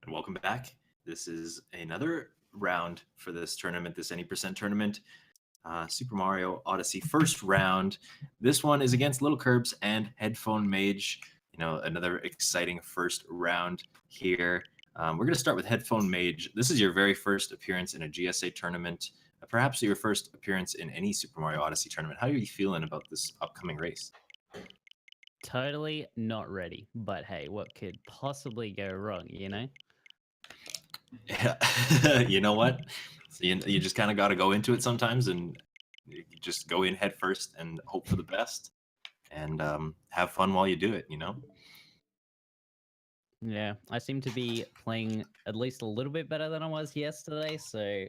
and welcome back. This is another round for this tournament, this Any Percent tournament. Super Mario Odyssey first round. This one is against LilKirbs and HeadphonedMage. Another exciting first round here. We're going to start with HeadphonedMage. This is your very first appearance in a GSA tournament, perhaps your first appearance in any Super Mario Odyssey tournament. How are you feeling about this upcoming race? Totally not ready, but hey, what could possibly go wrong, you know? You know what? So you just kind of got to go into it sometimes, and you just go in head first and hope for the best, and have fun while you do it. Yeah, I seem to be playing at least a little bit better than I was yesterday, so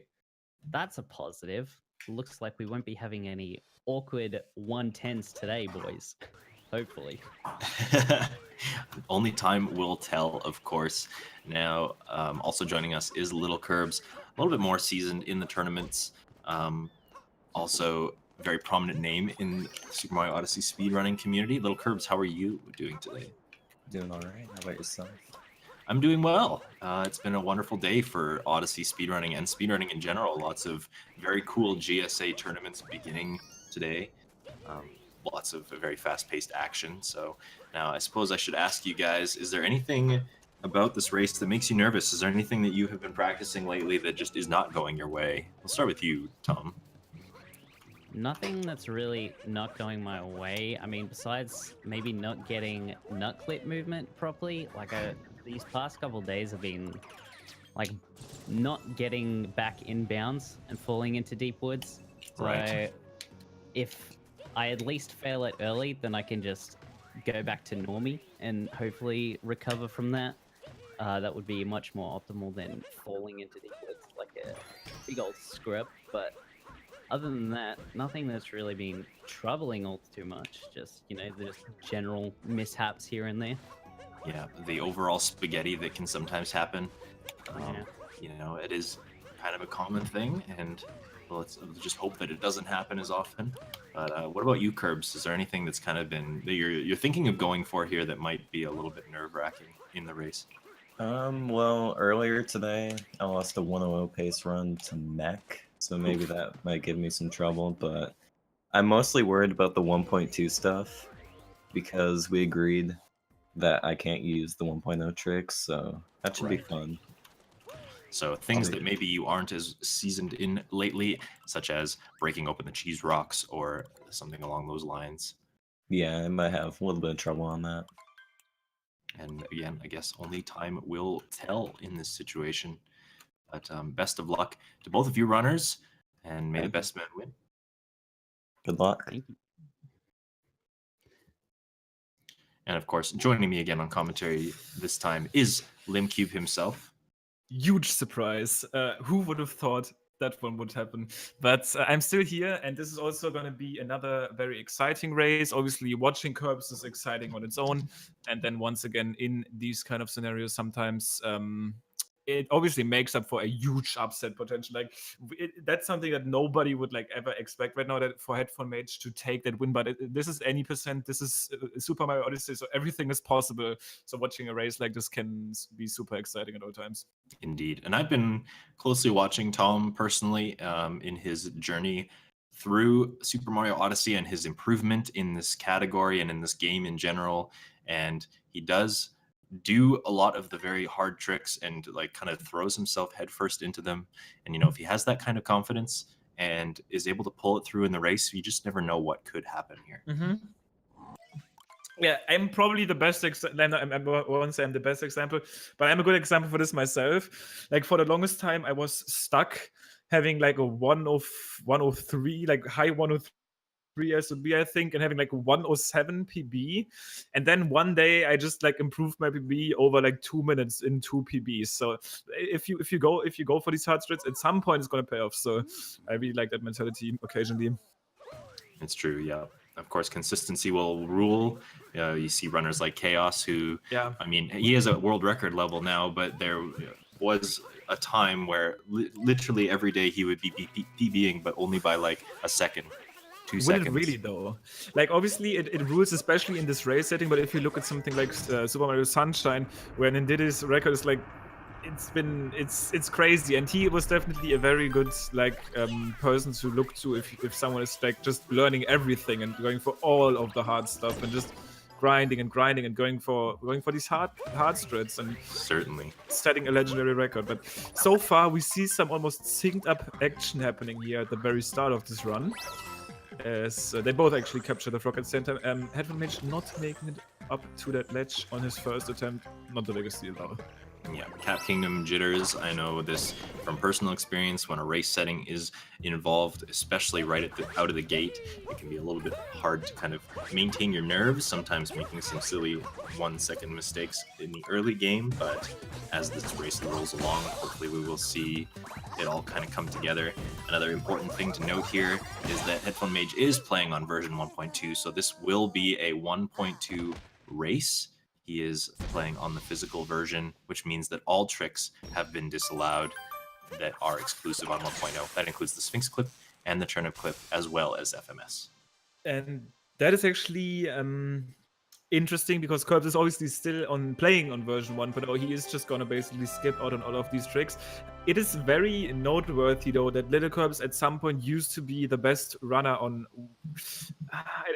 that's a positive. Looks like we won't be having any awkward 110s today, boys. Hopefully. Only time will tell, of course. Now, also joining us is LilKirbs, a little bit more seasoned in the tournaments. Also, a very prominent name in the Super Mario Odyssey speedrunning community. LilKirbs, how are you doing today? Doing all right. How about yourself? I'm doing well. It's been a wonderful day for Odyssey speedrunning and speedrunning in general. Lots of very cool GSA tournaments beginning today. Lots of very fast-paced action. So now I suppose I should ask you guys, is there anything about this race that makes you nervous? Is there anything that you have been practicing lately that just is not going your way? We'll start with you, Tom. Nothing that's really not going my way. I mean, besides maybe not getting nut clip movement properly, these past couple days have been like not getting back in bounds and falling into deep woods. So Right. if I at least fail it early, then I can just go back to normie and hopefully recover from that. That would be much more optimal than falling into deep woods like a big old scrub. But other than that, nothing that's really been troubling all too much. Just, there's general mishaps here and there. Yeah, the overall spaghetti that can sometimes happen. Yeah. It is kind of a common thing, and let's just hope that it doesn't happen as often. But what about you, Curbs? Is there anything that's kind of been that you're thinking of going for here that might be a little bit nerve-wracking in the race? Well, earlier today, I lost a 100 pace run to Mech, so maybe that might give me some trouble, but I'm mostly worried about the 1.2 stuff, because we agreed that I can't use the 1.0 tricks, so that should be fun. So things that maybe you aren't as seasoned in lately, such as breaking open the cheese rocks or something along those lines. Yeah, I might have a little bit of trouble on that. And again, I guess only time will tell in this situation. But best of luck to both of you runners, and may the best man win. Good luck. Thank you. And of course, joining me again on commentary this time is LilCube himself. Huge surprise. Who would have thought that one would happen? But I'm still here, and this is also going to be another very exciting race. Obviously, watching Curbs is exciting on its own. And then once again, in these kind of scenarios, sometimes it obviously makes up for a huge upset potential. That's something that nobody would ever expect right now, that for HeadphonedMage to take that win. But this is any percent. This is Super Mario Odyssey, so everything is possible. So watching a race like this can be super exciting at all times. Indeed. And I've been closely watching Tom personally in his journey through Super Mario Odyssey and his improvement in this category and in this game in general. And he does do a lot of the very hard tricks and kind of throws himself headfirst into them. And if he has that kind of confidence and is able to pull it through in the race, you just never know what could happen here. Mm-hmm. Yeah, I'm probably the best example. I won't say I'm the best example, but I'm a good example for this myself. For the longest time, I was stuck having a 103, high 103 SOB, I think, and having 107 PB. And then one day I just improved my PB over 2 minutes in 2 PBs. So if you go for these hard strats, at some point it's gonna pay off. So I really like that mentality occasionally. It's true, yeah. Of course, consistency will rule. You see runners like Chaos, who, I mean, he is at world record level now, but there was a time where literally every day he would be PBing, but only by a second, 2 seconds. Will it really though? Obviously it rules, especially in this race setting, but if you look at something like Super Mario Sunshine, where Nindidi's record is it's crazy, and he was definitely a very good person to look to if someone is like just learning everything and going for all of the hard stuff and just grinding and going for these hard strats and Certainly. setting a legendary record. But so far we see some almost synced up action happening here at the very start of this run, as they both actually capture the frog at the same time. HeadphonedMage not making it up to that ledge on his first attempt. Not the biggest deal though. Yeah, Cap Kingdom jitters. I know this from personal experience. When a race setting is involved, especially right out of the gate, it can be a little bit hard to kind of maintain your nerves, sometimes making some silly 1-second mistakes in the early game. But as this race rolls along, hopefully we will see it all kind of come together. Another important thing to note here is that HeadphonedMage is playing on version 1.2, so this will be a 1.2 race. He is playing on the physical version, which means that all tricks have been disallowed that are exclusive on 1.0. That includes the Sphinx clip and the turnip clip, as well as FMS. And that is actually interesting because Curbs is obviously still playing on version 1.0. He is just gonna basically skip out on all of these tricks. It is very noteworthy though that LilKirbs at some point used to be the best runner on.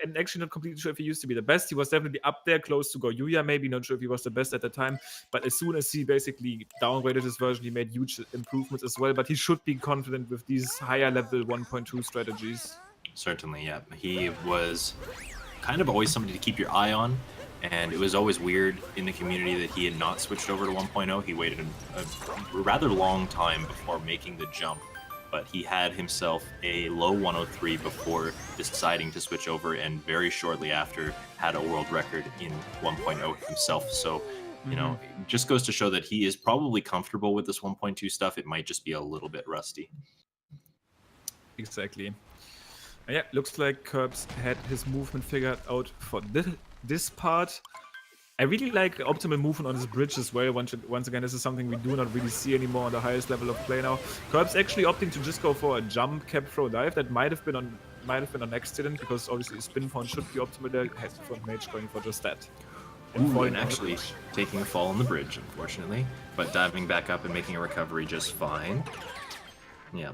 I'm actually not completely sure if he used to be the best. He was definitely up there, close to Goyuya, maybe. Not sure if he was the best at the time. But as soon as he basically downgraded his version, he made huge improvements as well. But he should be confident with these higher level 1.2 strategies. Certainly, yeah. He was kind of always somebody to keep your eye on, and it was always weird in the community that he had not switched over to 1.0. He waited a rather long time before making the jump, but he had himself a low 103 before deciding to switch over, and very shortly after had a world record in 1.0 himself. So, you know, it just goes to show that he is probably comfortable with this 1.2 stuff. It might just be a little bit rusty. Exactly. Yeah, looks like Curbs had his movement figured out for this part. I really like optimal movement on his bridge as well. Once again, this is something we do not really see anymore on the highest level of play now. Curbs actually opting to just go for a jump, cap, throw, dive. That might have been on accident because obviously spin pawn should be optimal there. HeadphonedMage going for just that. And actually taking a fall on the bridge, unfortunately, but diving back up and making a recovery just fine. Yeah,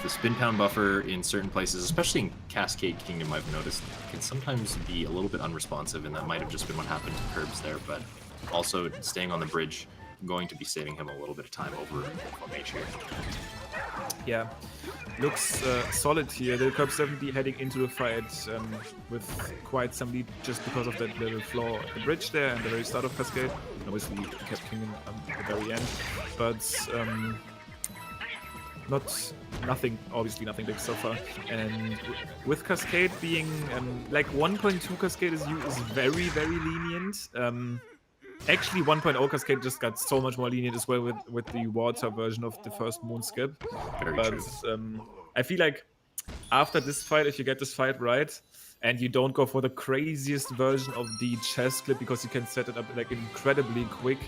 the spin pound buffer in certain places, especially in Cascade Kingdom, I've noticed can sometimes be a little bit unresponsive, and that might have just been what happened to Curbs there. But also staying on the bridge, going to be saving him a little bit of time over HeadphonedMage here. Yeah, looks solid here. LilKirbs definitely heading into the fight with quite some lead just because of that little flaw at the bridge there and the very start of Cascade. Obviously, kept Kingdom at the very end, but obviously nothing big so far. And with Cascade being like 1.2 Cascade is very, very lenient. Actually 1.0 Cascade just got so much more lenient as well with the water version of the first moon skip. Very true. I feel like after this fight, if you get this fight right and you don't go for the craziest version of the chest clip because you can set it up like incredibly quick,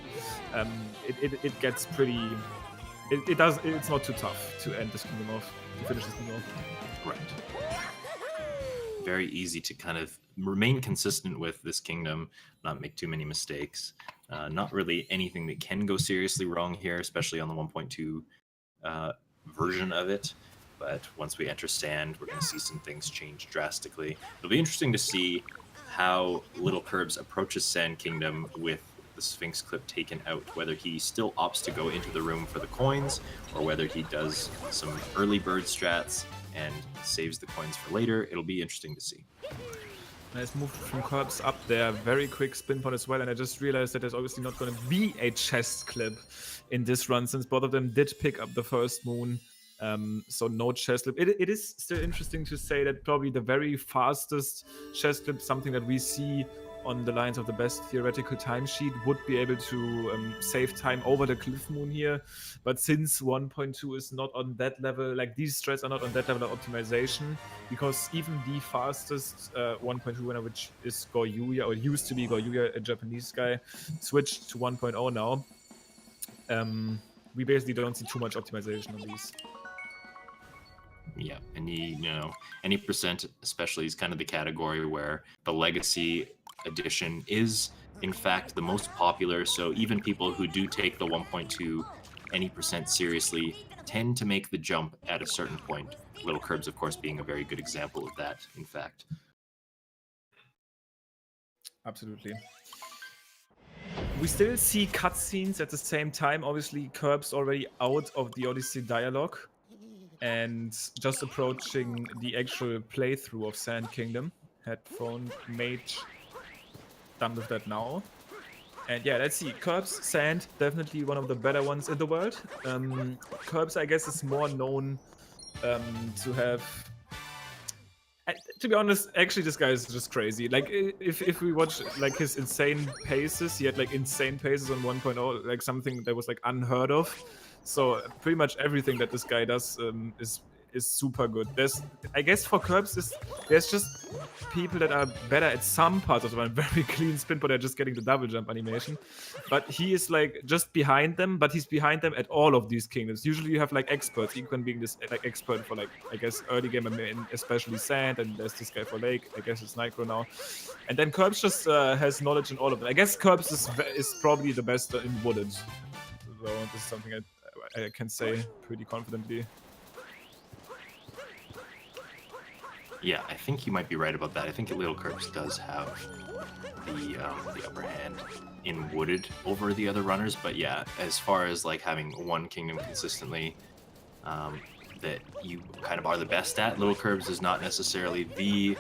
it gets pretty. It's not too tough to end this kingdom off, to finish this kingdom off. Right. Very easy to kind of remain consistent with this kingdom, not make too many mistakes. Not really anything that can go seriously wrong here, especially on the 1.2 version of it. But once we enter Sand, we're going to see some things change drastically. It'll be interesting to see how LilKirbs approaches Sand Kingdom with the Sphinx clip taken out, whether he still opts to go into the room for the coins, or whether he does some early bird strats and saves the coins for later. It'll be interesting to see. Nice move from Curbs up there. Very quick spin point as well, and I just realized that there's obviously not going to be a chest clip in this run since both of them did pick up the first moon. So no chest clip. It is still interesting to say that probably the very fastest chest clip, something that we see on the lines of the best theoretical timesheet, would be able to save time over the cliff moon here. But since 1.2 is not on that level, like these strats are not on that level of optimization, because even the fastest 1.2 winner, which is Goyuya, or used to be Goyuya, a Japanese guy, switched to 1.0 now. We basically don't see too much optimization on these. Yeah, any percent especially is kind of the category where the legacy edition is in fact, the most popular. So even people who do take the 1.2 any percent seriously tend to make the jump at a certain point. LilKirbs, of course, being a very good example of that, in fact. Absolutely. We still see cutscenes at the same time. Obviously, Kirbs already out of the Odyssey dialogue and just approaching the actual playthrough of Sand Kingdom. HeadphonedMage done with that now. And yeah, let's see. Kirbs, Sand, definitely one of the better ones in the world. Kirbs, I guess, is more known to have... To be honest, actually, this guy is just crazy. Like, if we watch like his insane paces, he had like insane paces on 1.0, like something that was like unheard of. So pretty much everything that this guy does is super good. I guess for Kirbs, there's just people that are better at some parts of the run. Very clean spin, but they're just getting the double jump animation. But he is like just behind them, but he's behind them at all of these kingdoms. Usually you have like experts, Equan being this like expert for like, I guess, early game, especially Sand, and there's this guy for Lake, I guess it's Nitro now. And then Kirbs just has knowledge in all of them. I guess Kirbs is probably the best in Wooded. So this is something I can say pretty confidently. Yeah, I think you might be right about that. I think LilKirbs does have the upper hand in Wooded over the other runners, but yeah, as far as like having one kingdom consistently that you kind of are the best at, LilKirbs is not necessarily the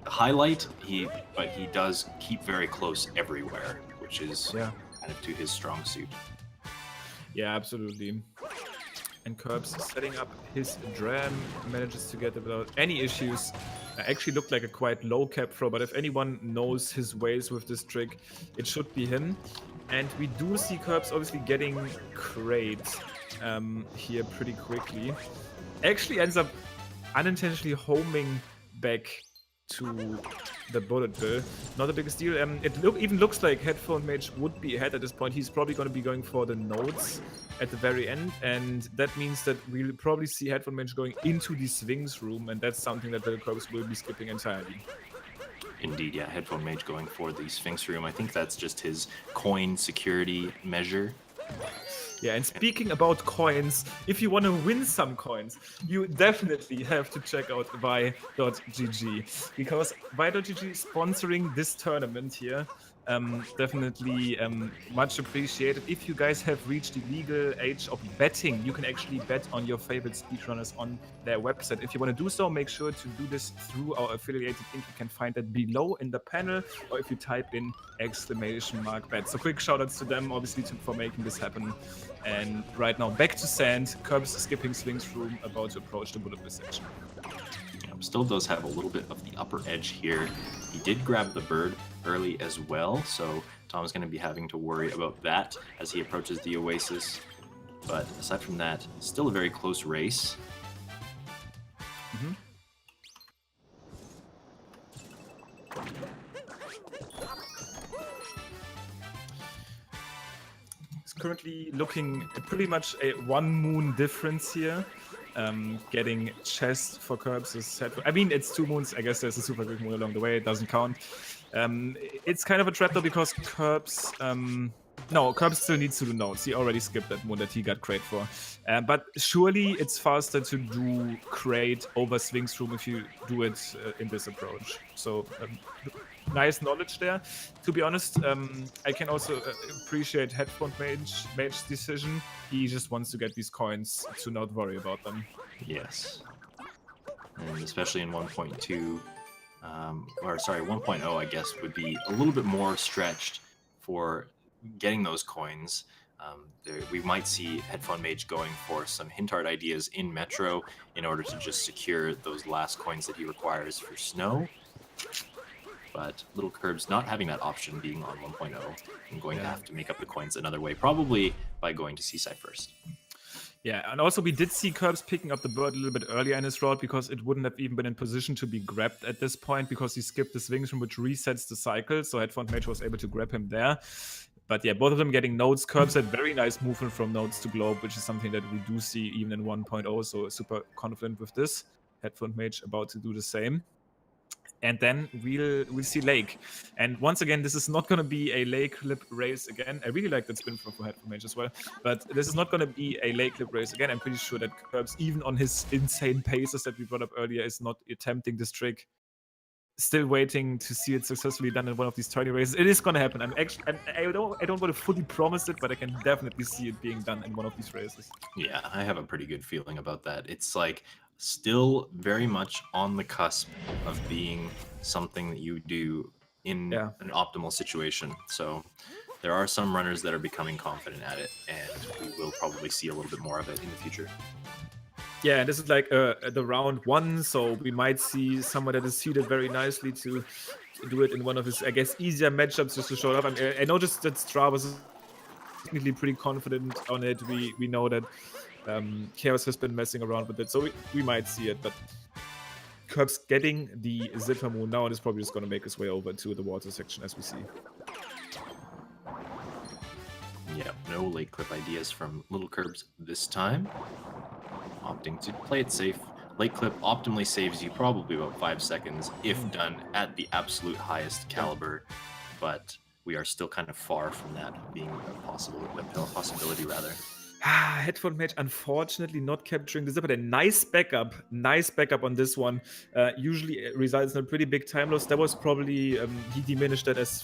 highlight. But he does keep very close everywhere, which is kind of to his strong suit. Yeah, absolutely. And Kirbs setting up his dram, manages to get it without any issues. Actually looked like a quite low cap throw, but if anyone knows his ways with this trick, it should be him. And we do see Kirbs obviously getting crate here pretty quickly. Actually ends up unintentionally homing back to the bullet bill. Not the biggest deal. It even looks like HeadphonedMage would be ahead at this point. He's probably going to be going for the nodes at the very end, and that means that we'll probably see HeadphonedMage going into the swings room, and that's something that LilKirbs will be skipping entirely. Indeed, yeah, HeadphonedMage going for the Sphinx room. I think that's just his coin security measure. Yeah, and speaking about coins, if you want to win some coins, you definitely have to check out buy.gg, because buy.gg is sponsoring this tournament here. Definitely much appreciated. If you guys have reached the legal age of betting, you can actually bet on your favorite speedrunners on their website. If you want to do so, make sure to do this through our affiliated link. You can find that below in the panel, or if you type in !bet. So quick shout outs to them, obviously, for making this happen. And right now, back to Sand. Kirbs skipping swings room, about to approach the bullet bill section. Still does have a little bit of the upper edge here. He did grab the bird early as well, so Tom's going to be having to worry about that as he approaches the Oasis. But aside from that, still a very close race. It's currently looking pretty much a one moon difference here. Getting chest for Kirbs is set. I mean, it's 2 moons. I guess there's a super quick moon along the way. It doesn't count. It's kind of a trap though, because Kirbs... no, Kirbs still needs to do nodes. He already skipped that moon that he got crate for. But surely it's faster to do crate over swings room if you do it in this approach. So nice knowledge there. To be honest, I can also appreciate HeadphonedMage's decision. He just wants to get these coins to not worry about them. Yes. And especially in 1.2, or sorry, 1.0, I guess, would be a little bit more stretched for getting those coins. We might see HeadphonedMage going for some hint art ideas in Metro in order to just secure those last coins that he requires for Snow. But LilKirbs not having that option, being on 1.0, and going to have to make up the coins another way, probably by going to Seaside first. Yeah, and also we did see Kirbs picking up the bird a little bit earlier in his route, because it wouldn't have even been in position to be grabbed at this point, because he skipped the swings room, which resets the cycle, so HeadphonedMage was able to grab him there. But yeah, both of them getting nodes. Kirbs had very nice movement from nodes to globe, which is something that we do see even in 1.0, so super confident with this. HeadphonedMage about to do the same. and then we'll see Lake. And once again, this is not going to be a Lake clip race again. I really like that spin for HeadphonedMage as well, but this is not going to be a Lake clip race again. I'm pretty sure that Curbs, even on his insane paces that we brought up earlier, is not attempting this trick. Still waiting to see it successfully done in one of these tourney races. It is going to happen. I don't want to fully promise it, but I can definitely see it being done in one of these races. Yeah, I have a pretty good feeling about that. It's like still very much on the cusp of being something that you do in an optimal situation. So there are some runners that are becoming confident at it, and we will probably see a little bit more of it in the future. Yeah, and this is like the round 1, so we might see someone that is seated very nicely to do it in one of his, I guess, easier matchups just to show it off. I noticed that Strabos is technically pretty confident on it. We know that Chaos has been messing around with it, so we might see it, but Curbs getting the Zipper Moon now and is probably just going to make his way over to the water section as we see. Yeah, no late clip ideas from LilKirbs this time. Opting to play it safe. Late clip optimally saves you probably about 5 seconds if done at the absolute highest caliber, but we are still kind of far from that being a possibility rather. HeadphonedMage unfortunately not capturing the zipper. A nice backup on this one. Usually it results in a pretty big time loss. That was probably, he diminished that as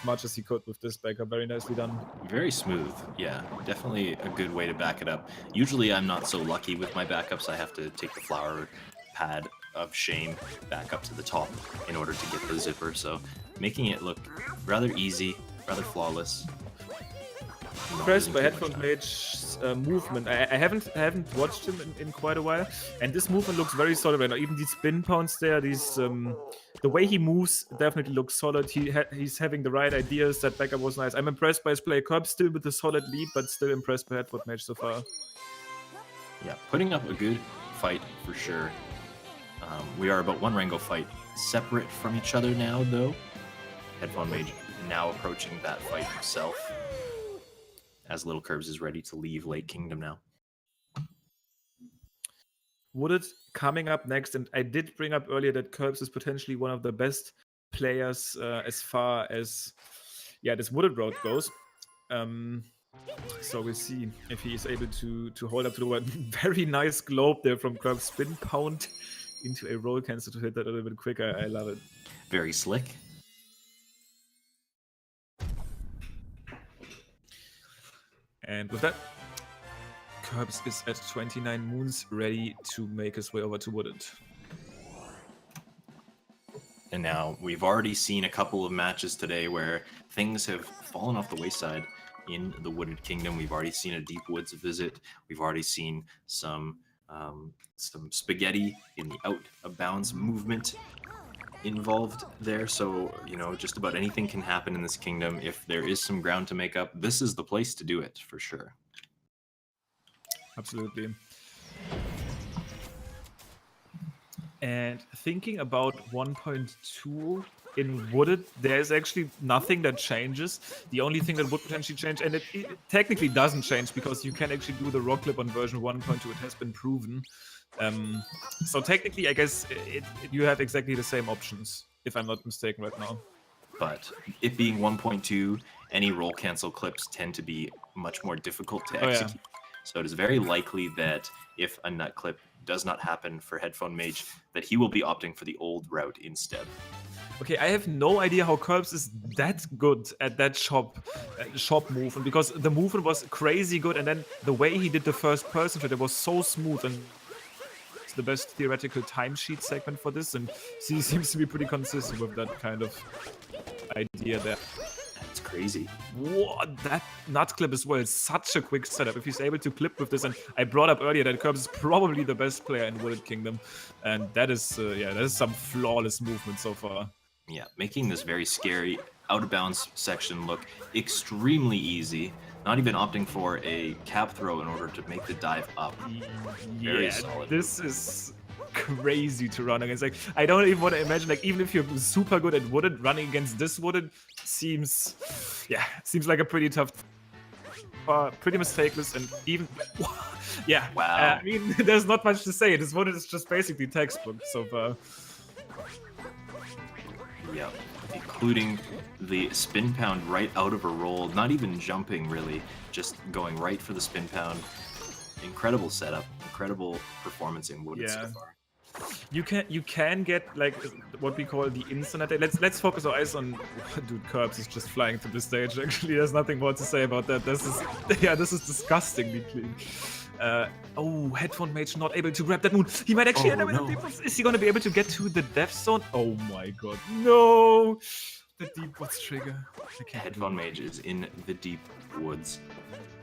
much as he could with this backup. Very nicely done. Very smooth. Yeah, definitely a good way to back it up. Usually I'm not so lucky with my backups. I have to take the flower pad of shame back up to the top in order to get the zipper. So making it look rather easy, rather flawless. Impressed by HeadphonedMage's movement. I haven't watched him in quite a while, and this movement looks very solid right now. Even these spin pounds there, the way he moves definitely looks solid. He's having the right ideas. That backup was nice. I'm impressed by his play. Curbs still with a solid lead, but still impressed by HeadphonedMage so far. Yeah, putting up a good fight for sure. We are about 1 Rango fight separate from each other now, though. HeadphonedMage now approaching that fight himself, as LilKirbs is ready to leave Lake Kingdom now. Wooded coming up next, and I did bring up earlier that Curbs is potentially one of the best players as far as this Wooded road goes. So we'll see if he is able to hold up to the word. Very nice globe there from Curbs. Spin pound into a roll cancel to hit that a little bit quicker. I love it. Very slick. And with that, Curbs is at 29 moons, ready to make his way over to Wooded. And now we've already seen a couple of matches today where things have fallen off the wayside in the Wooded Kingdom. We've already seen a Deep Woods visit. We've already seen some spaghetti in the out of bounds movement involved there. So, you know, just about anything can happen in this kingdom. If there is some ground to make up, this is the place to do it for sure. Absolutely. And thinking about 1.2 in Wooded, there's actually nothing that changes. The only thing that would potentially change, and it technically doesn't change because you can actually do the rock clip on version 1.2. It has been proven. So technically, I guess you have exactly the same options, if I'm not mistaken right now. But it being 1.2, any roll cancel clips tend to be much more difficult to execute. Yeah. So it is very likely that if a nut clip does not happen for HeadphonedMage, that he will be opting for the old route instead. Okay, I have no idea how Curbs is that good at that shop movement, because the movement was crazy good, and then the way he did the first person shot, it was so smooth, and it's the best theoretical timesheet segment for this, and he seems to be pretty consistent with that kind of idea there. That's crazy. What? That nut clip as well is such a quick setup. If he's able to clip with this, and I brought up earlier that Curbs is probably the best player in Wooded Kingdom, and that is some flawless movement so far. Yeah, making this very scary out-of-bounds section look extremely easy. Not even opting for a cap throw in order to make the dive up. Very solid. This is crazy to run against. Like, I don't even want to imagine, like, even if you're super good at Wooded, running against this Wooded seems like a pretty tough, pretty mistakeless, and even, yeah. Wow. I mean, there's not much to say. This Wooded is just basically textbook so far. Yep, including the spin pound right out of a roll, not even jumping really, just going right for the spin pound. Incredible setup, incredible performance in Wooded so Yeah. far. You can get like what we call the instant attack. Let's focus our eyes on dude. Curbs is just flying to the stage. Actually, there's nothing more to say about that. This is disgustingly clean. Oh, HeadphonedMage not able to grab that moon. He might actually end up in the deep woods. Is he going to be able to get to the death zone? Oh my god, no! The deep woods trigger. HeadphonedMage is in the deep woods,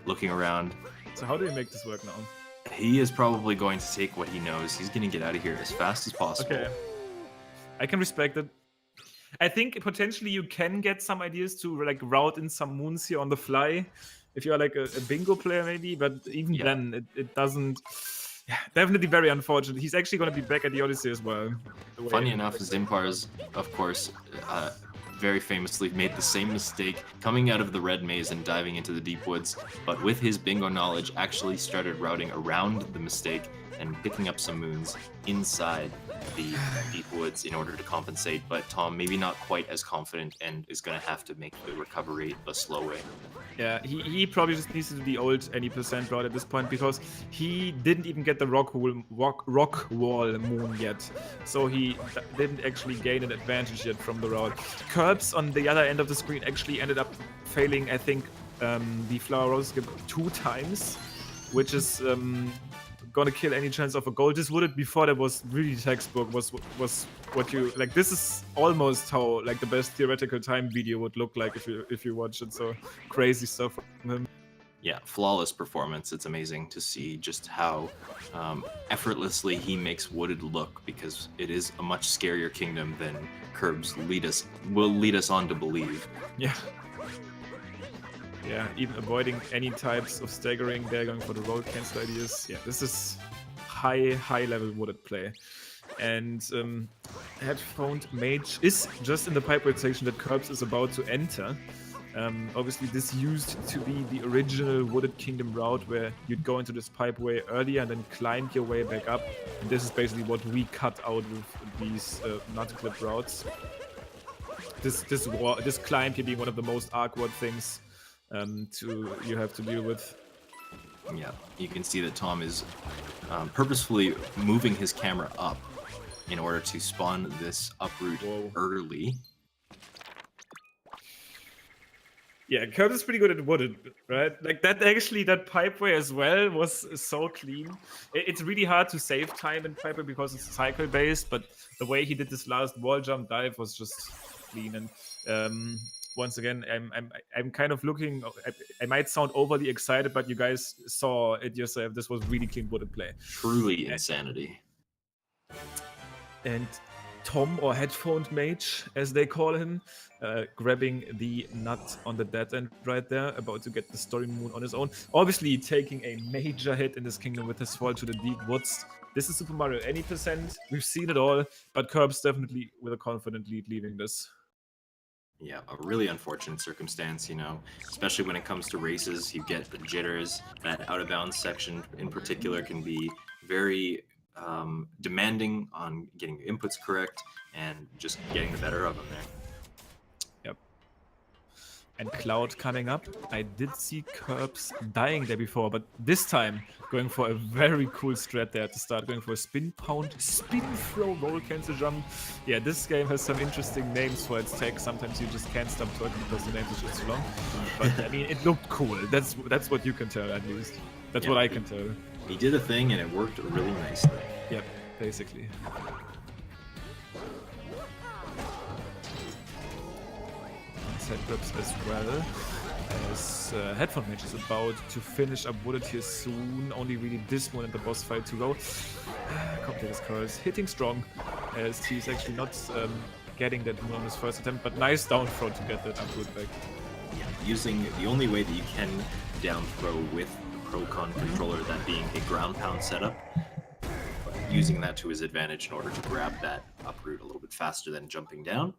looking around. So how do we make this work now? He is probably going to take what he knows. He's going to get out of here as fast as possible. Okay. I can respect it. I think potentially you can get some ideas to like route in some moons here on the fly. If you're like a bingo player maybe, but even then it doesn't... Yeah, definitely very unfortunate. He's actually going to be back at the Odyssey as well. Funny enough, Zimpar's, of course, very famously made the same mistake coming out of the red maze and diving into the deep woods, but with his bingo knowledge actually started routing around the mistake and picking up some moons inside the deep woods in order to compensate. But Tom maybe not quite as confident and is going to have to make the recovery the slow way. Yeah, he probably just needs to do the old any percent route at this point because he didn't even get the rock wall moon yet. So he didn't actually gain an advantage yet from the route. Curbs on the other end of the screen actually ended up failing, I think, the flower rose skip 2 times, which is gonna kill any chance of a goal. This wooded before that was really textbook, was what you like. This is almost how like the best theoretical time video would look like if you watch it. So crazy stuff from him. Yeah, flawless performance. It's amazing to see just how effortlessly he makes Wooded look, because it is a much scarier kingdom than Curbs will lead us on to believe. Yeah. Yeah, even avoiding any types of staggering, they're going for the roll cancel ideas. Yeah, this is high level Wooded play. And HeadphonedMage is just in the pipeway section that Curbs is about to enter. Obviously, this used to be the original Wooded Kingdom route where you'd go into this pipeway earlier and then climb your way back up. And this is basically what we cut out with these multi-clip routes. This climb here being one of the most awkward things you have to deal with. Yeah, you can see that Tom is purposefully moving his camera up in order to spawn this uproot early. Yeah, Curbs is pretty good at Wooded, right? Like that pipeway as well was so clean. It's really hard to save time in pipeway because it's cycle based, but the way he did this last wall jump dive was just clean. And once again, I'm kind of looking. I might sound overly excited, but you guys saw it yourself. This was really clean Wooded play. Truly insanity. And Tom, or HeadphonedMage, as they call him, grabbing the nut on the dead end right there, about to get the story moon on his own. Obviously taking a major hit in this kingdom with his fall to the deep woods. This is Super Mario any percent. We've seen it all, but Curbs definitely with a confident lead leaving this. Yeah, a really unfortunate circumstance, you know, especially when it comes to races. You get the jitters. That out of bounds section in particular can be very demanding on getting the inputs correct and just getting the better of them there. Yep. And Cloud coming up. I did see Curbs dying there before, but this time going for a very cool strat there at the start, going for a spin pound, spin throw, roll cancel jump. Yeah, this game has some interesting names for its tech. Sometimes you just can't stop talking because the name is just too long. But I mean, it looked cool. That's what you can tell, at least. That's what I can tell. He did a thing and it worked really nicely. Yep, basically. Set grips as well, as HeadphonedMage is about to finish up Wooded here soon. Only really this one in the boss fight to go. Commentators curls hitting strong, as he's actually not getting that moon on his first attempt, but nice down throw to get that uproot back. Yeah, using the only way that you can down throw with the Pro-Con controller, that being a ground pound setup, using that to his advantage in order to grab that uproot a little bit faster than jumping down.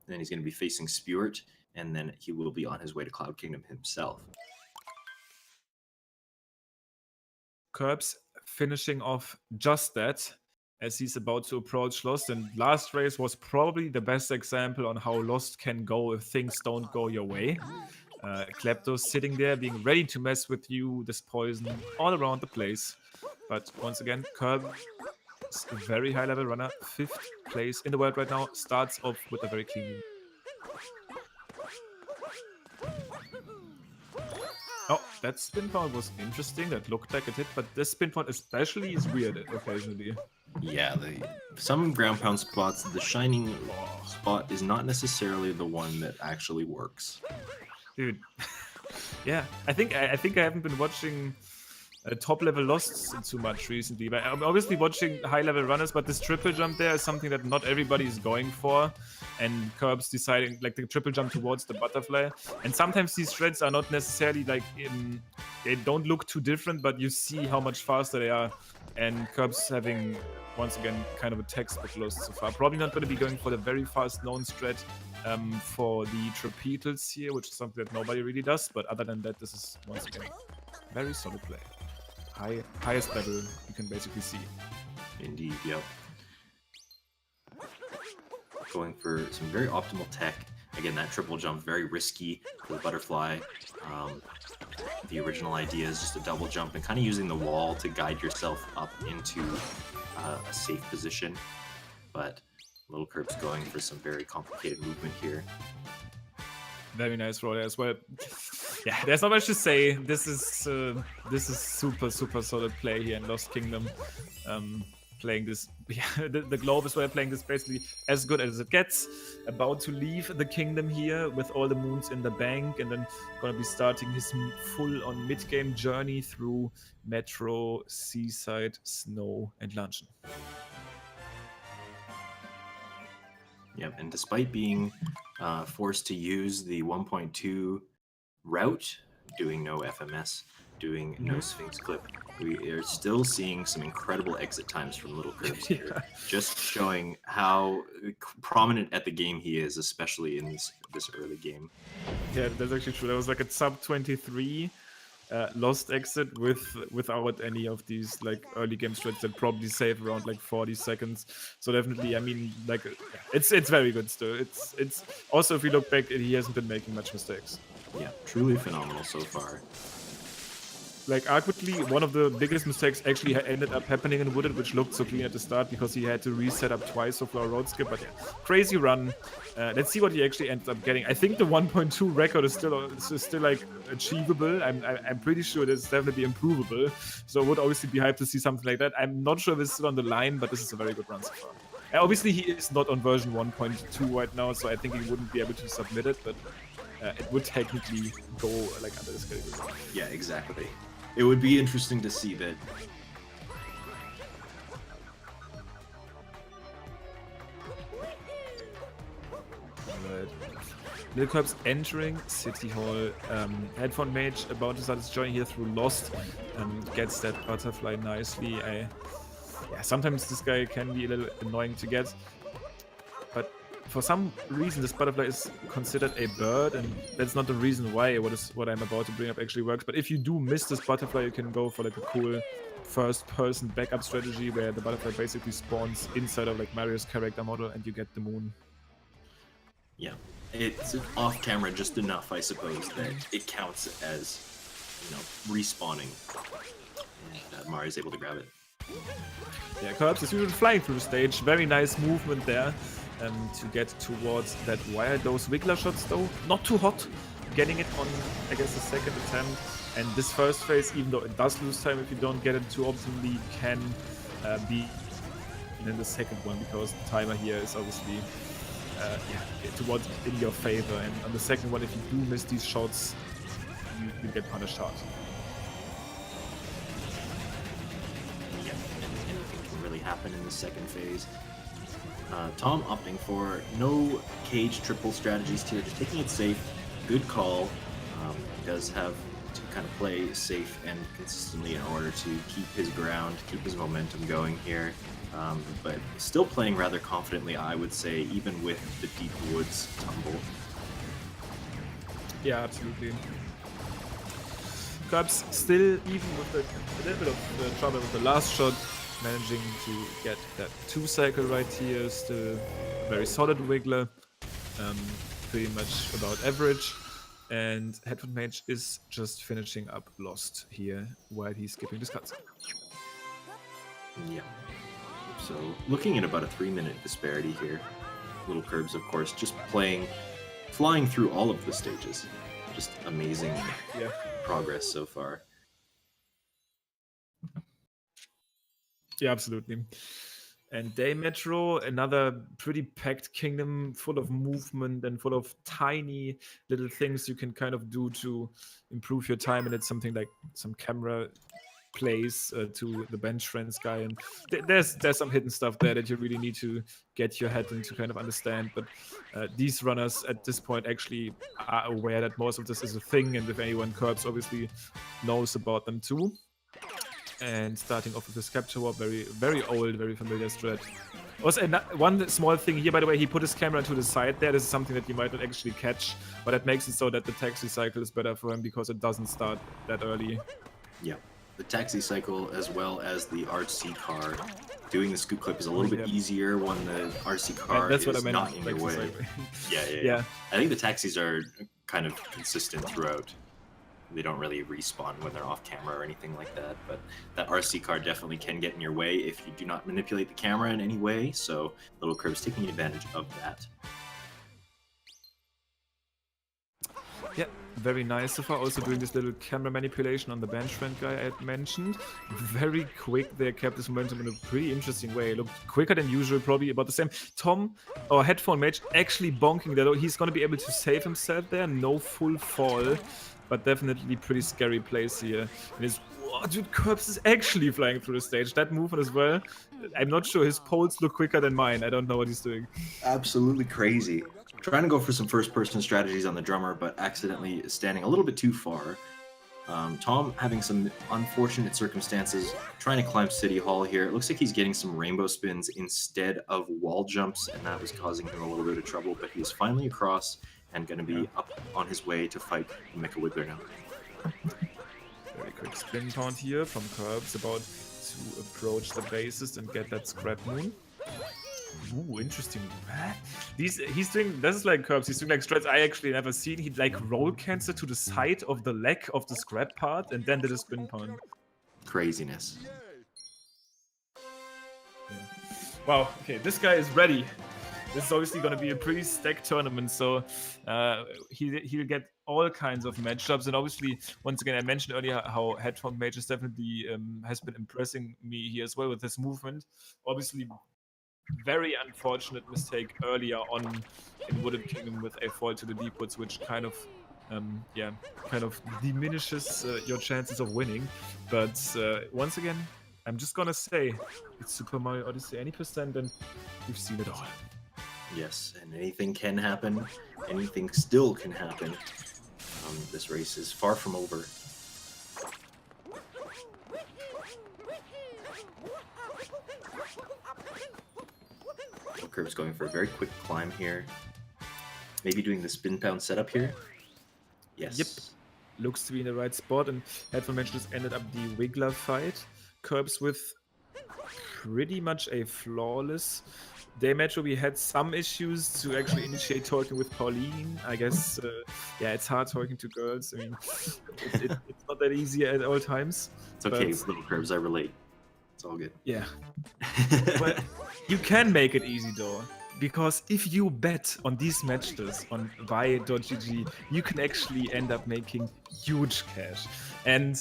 Then he's going to be facing Spewart, and then he will be on his way to Cloud Kingdom himself. Curbs finishing off just that. as he's about to approach Lost. And last race was probably the best example on how Lost can go if things don't go your way. Klepto's sitting there being ready to mess with you, this poison all around the place. But once again, Kirby is a very high level runner, 5th place in the world right now, starts off with a very clean. Oh, that spin point was interesting. That looked like a hit, but this spin point especially is weird occasionally. Yeah, some ground pound spots, the shining spot is not necessarily the one that actually works. Dude, yeah, I think I haven't been watching top level Lost too much recently. But I'm obviously watching high level runners, but this triple jump there is something that not everybody is going for. And Curbs deciding like the triple jump towards the butterfly. And sometimes these shreds are not necessarily like they don't look too different, but you see how much faster they are. And Curbs having once again kind of a textbook Lost so far. Probably not going to be going for the very fast known strat for the trapetals here, which is something that nobody really does. But other than that, this is once again very solid play. Highest level you can basically see. Indeed, yep. Going for some very optimal tech. Again, that triple jump, very risky for the butterfly. The original idea is just a double jump and kind of using the wall to guide yourself up into a safe position. But LilKirbs going for some very complicated movement here. Very nice roll there as well. Yeah, there's not much to say. This is super solid play here in Lost Kingdom. Playing this, yeah, the Globe is where playing this basically as good as it gets. About to leave the kingdom here with all the moons in the bank, and then gonna be starting his full-on mid-game journey through Metro, Seaside, Snow, and Luncheon. Yep, and despite being forced to use the 1.2 route, doing no FMS, doing no Sphinx clip, we are still seeing some incredible exit times from LilKirbs here. Yeah. Just showing how prominent at the game he is, especially in this early game. Yeah, that's actually true. That was like a sub 23 Lost exit without any of these like early game strats that probably save around like 40 seconds. So definitely, I mean, like it's very good still. It's also, if you look back, he hasn't been making much mistakes. Yeah, truly phenomenal so far. Like, arguably, one of the biggest mistakes actually ended up happening in Wooded, which looked so clean at the start because he had to reset up twice for a road skip. But yeah, crazy run. Let's see what he actually ends up getting. I think the 1.2 record is still like achievable. I'm pretty sure it is definitely improvable. So I would obviously be hyped to see something like that. I'm not sure if it's still on the line, but this is a very good run so far. Obviously, he is not on version 1.2 right now, so I think he wouldn't be able to submit it, but it would technically go like under this category. Yeah, exactly. It would be interesting to see that. Alright. LilKirbs entering City Hall. HeadphonedMage about to start his journey here through Lost. Gets that butterfly nicely. Yeah, sometimes this guy can be a little annoying to get. But for some reason, this butterfly is considered a bird, and that's not the reason why what I'm about to bring up actually works. But if you do miss this butterfly, you can go for like a cool first-person backup strategy where the butterfly basically spawns inside of like Mario's character model, and you get the moon. Yeah, it's off camera just enough, I suppose, that it counts as, respawning, and Mario's able to grab it. Yeah, Curbs is usually flying through the stage. Very nice movement there. To get towards that wire. Those Wiggler shots though, not too hot. Getting it on, I guess, the second attempt. And this first phase, even though it does lose time if you don't get it too optimally, can be in the second one, because the timer here is obviously towards in your favor. And on the second one, if you do miss these shots, you get punished hard. Yeah, and anything can really happen in the second phase. Tom opting for no cage triple strategies here, just taking it safe. Good call. He does have to kind of play safe and consistently in order to keep his ground, keep his momentum going here. But still playing rather confidently, I would say, even with the deep woods tumble. Yeah, absolutely. Curbs still, even with a little bit of trouble with the last shot, managing to get that 2-cycle right here. Still a very solid wiggler. Pretty much about average. And HeadphonedMage is just finishing up Lost here while he's skipping this cutscene. Yeah. So looking at about a 3-minute disparity here. LilKirbs, of course, just flying through all of the stages. Just amazing progress so far. Yeah, absolutely. And Day Metro, another pretty packed kingdom, full of movement and full of tiny little things you can kind of do to improve your time. And it's something like some camera plays to the bench friends guy, and there's some hidden stuff there that you really need to get your head into kind of understand. But these runners at this point actually are aware that most of this is a thing, and if anyone, Curbs obviously knows about them too. And starting off with the capture warp, very old, very familiar strat. Also, one small thing here, by the way, he put his camera to the side there. This is something that you might not actually catch, but that makes it so that the taxi cycle is better for him because it doesn't start that early. Yeah, the taxi cycle as well as the RC car. Doing the scoop clip is a little bit easier when the RC car that's is what I meant, not in your way. cycle. Yeah. I think the taxis are kind of consistent throughout. They don't really respawn when they're off camera or anything like that, but that RC car definitely can get in your way if you do not manipulate the camera in any way, so LilKirbs taking advantage of that. Yeah, very nice so far. Also doing this little camera manipulation on the bench friend guy I had mentioned. Very quick there, kept this momentum in a pretty interesting way. Looked quicker than usual, probably about the same. Tom, or HeadphonedMage, actually bonking there. He's going to be able to save himself there. No full fall, but definitely pretty scary place here. And his, oh, dude, Curbs is actually flying through the stage. That movement as well. I'm not sure. His poles look quicker than mine. I don't know what he's doing. Absolutely crazy. Trying to go for some first-person strategies on the drummer, but accidentally standing a little bit too far. Tom having some unfortunate circumstances, trying to climb City Hall here. It looks like he's getting some rainbow spins instead of wall jumps, and that was causing him a little bit of trouble, but he's finally across and going to be up on his way to fight Mecha Wiggler now. Very quick spin taunt here from Curbs, about to approach the bassist and get that scrap moon. Ooh, interesting. He's doing, this is like Curbs, he's doing like strats I actually never seen. He'd like roll cancer to the side of the leg of the scrap part and then did a spin taunt. Craziness. Yeah. Wow, okay, this guy is ready. This is obviously going to be a pretty stacked tournament, so he'll get all kinds of matchups. And obviously, once again, I mentioned earlier how HeadphonedMage is definitely has been impressing me here as well with this movement. Obviously, very unfortunate mistake earlier on in Wooded Kingdom with a fall to the deep woods, which kind of diminishes your chances of winning. But once again, I'm just gonna say it's Super Mario Odyssey any percent, and we've seen it all. Yes, and anything can happen. Anything still can happen. This race is far from over. LilKirbs going for a very quick climb here. Maybe doing the spin pound setup here. Yes. Yep. Looks to be in the right spot, and HeadphonedMage just ended up the Wiggler fight. Curbs with pretty much a flawless Day Metro. We had some issues to actually initiate talking with Pauline. I guess, yeah, it's hard talking to girls. I mean, it's not that easy at all times. It's okay, LilKirbs, I relate. It's all good. Yeah. But you can make it easy though, because if you bet on these matches on buy.gg, you can actually end up making huge cash. And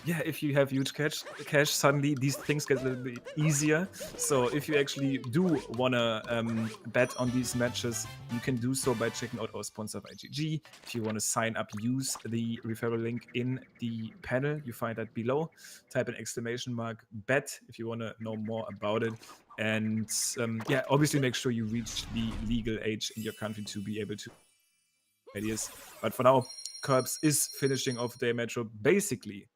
yeah, if you have huge cash, suddenly these things get a little bit easier. So if you actually do wanna bet on these matches, you can do so by checking out our sponsor GG. If you want to sign up, use the referral link in the panel. You find that below. Type an !bet if you want to know more about it. And yeah, obviously make sure you reach the legal age in your country to be able to ideas. But for now, Curbs is finishing off Day Metro basically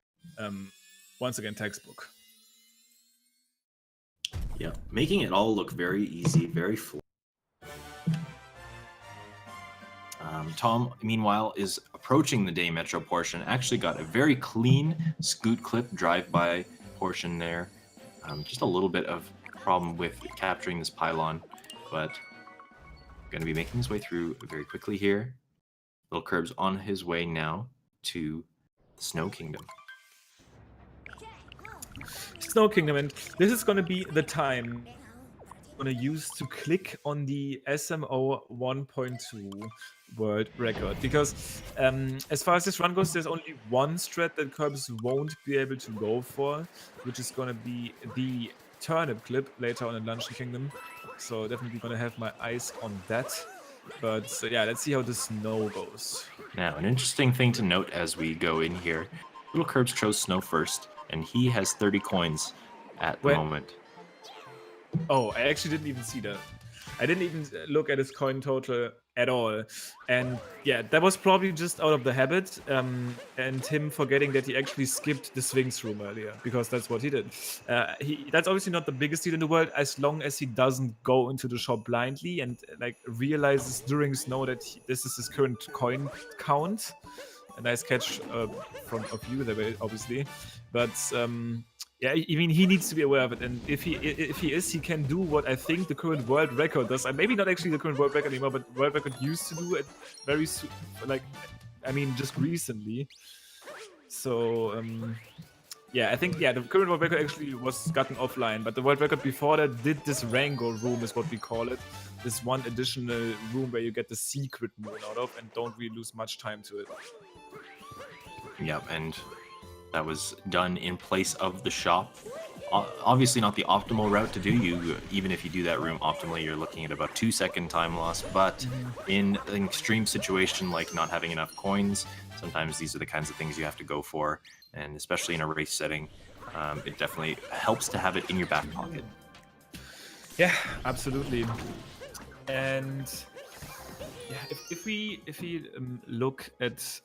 once again textbook. Yeah, making it all look very easy, very flat. Tom, meanwhile, is approaching the Day Metro portion. Actually got a very clean scoot clip drive-by portion there. Just a little bit of problem with capturing this pylon, but going to be making his way through very quickly here. LilKirbs on his way now to the Snow Kingdom. Snow Kingdom, and this is going to be the time I'm going to use to click on the SMO 1.2 world record, because as far as this run goes, there's only one strat that Curbs won't be able to go for, which is going to be the turnip clip later on in Luncheon Kingdom. So definitely going to have my eyes on that. But yeah, let's see how the snow goes. Now, an interesting thing to note as we go in here, LilKirbs chose Snow first, and he has 30 coins at the moment. Oh, I actually didn't even see that. I didn't even look at his coin total at all. And yeah, that was probably just out of the habit and him forgetting that he actually skipped the Sphinx room earlier, because that's what he did. That's obviously not the biggest deal in the world, as long as he doesn't go into the shop blindly and like realizes during snow that this is his current coin count. A nice catch from of you there, obviously. But yeah, I mean, he needs to be aware of it, and if he is, he can do what I think the current world record does. Maybe not actually the current world record anymore, but world record used to do it very soon, like, I mean, just recently. So yeah, I think the current world record actually was gotten offline, but the world record before that did this Rango room, is what we call it. This one additional room where you get the secret moon out of and don't really lose much time to it. Yep, and that was done in place of the shop. Obviously not the optimal route to do. Even if you do that room optimally, you're looking at about 2-second time loss, but in an extreme situation like not having enough coins, sometimes these are the kinds of things you have to go for, and especially in a race setting, it definitely helps to have it in your back pocket. Yeah, absolutely. And yeah, if we look at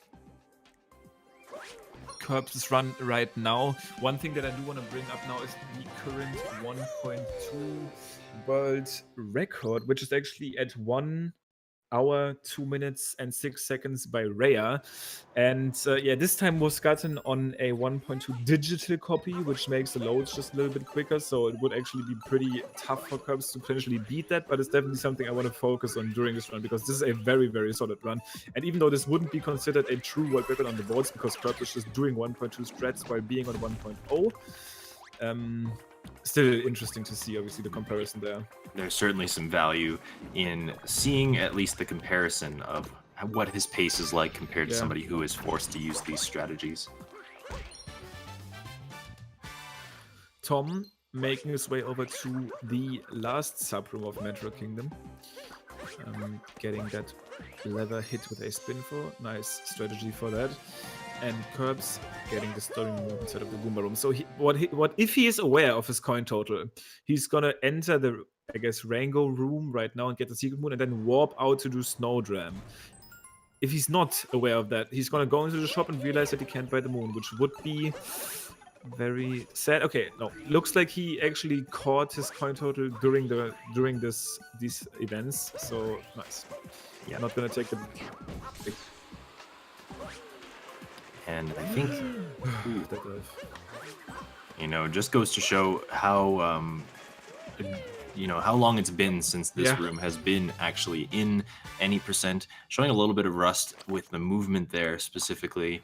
Curbs' run right now, one thing that I do want to bring up now is the current 1.2 world record, which is actually at 1 hour, 2 minutes and 6 seconds by Rhea. And yeah, this time was gotten on a 1.2 digital copy, which makes the loads just a little bit quicker. So it would actually be pretty tough for Curbs to potentially beat that, but it's definitely something I want to focus on during this run, because this is a very, very solid run. And even though this wouldn't be considered a true world record on the boards, because Curbs is just doing 1.2 strats while being on 1.0, still interesting to see, obviously, the comparison there. There's certainly some value in seeing at least the comparison of what his pace is like compared to somebody who is forced to use these strategies. Tom making his way over to the last subroom of Metro Kingdom. Getting that lever hit with a spin for. Nice strategy for that. And Curbs getting the storing room instead of the Goomba room. So what if he is aware of his coin total, he's gonna enter the, I guess, Rango room right now and get the secret moon and then warp out to do Snowdram. If he's not aware of that, he's gonna go into the shop and realize that he can't buy the moon, which would be very sad. Okay, no, looks like he actually caught his coin total during these events. So nice. Yeah, not gonna take the big. And I think, just goes to show how, how long it's been since this room has been actually in any percent, showing a little bit of rust with the movement there specifically,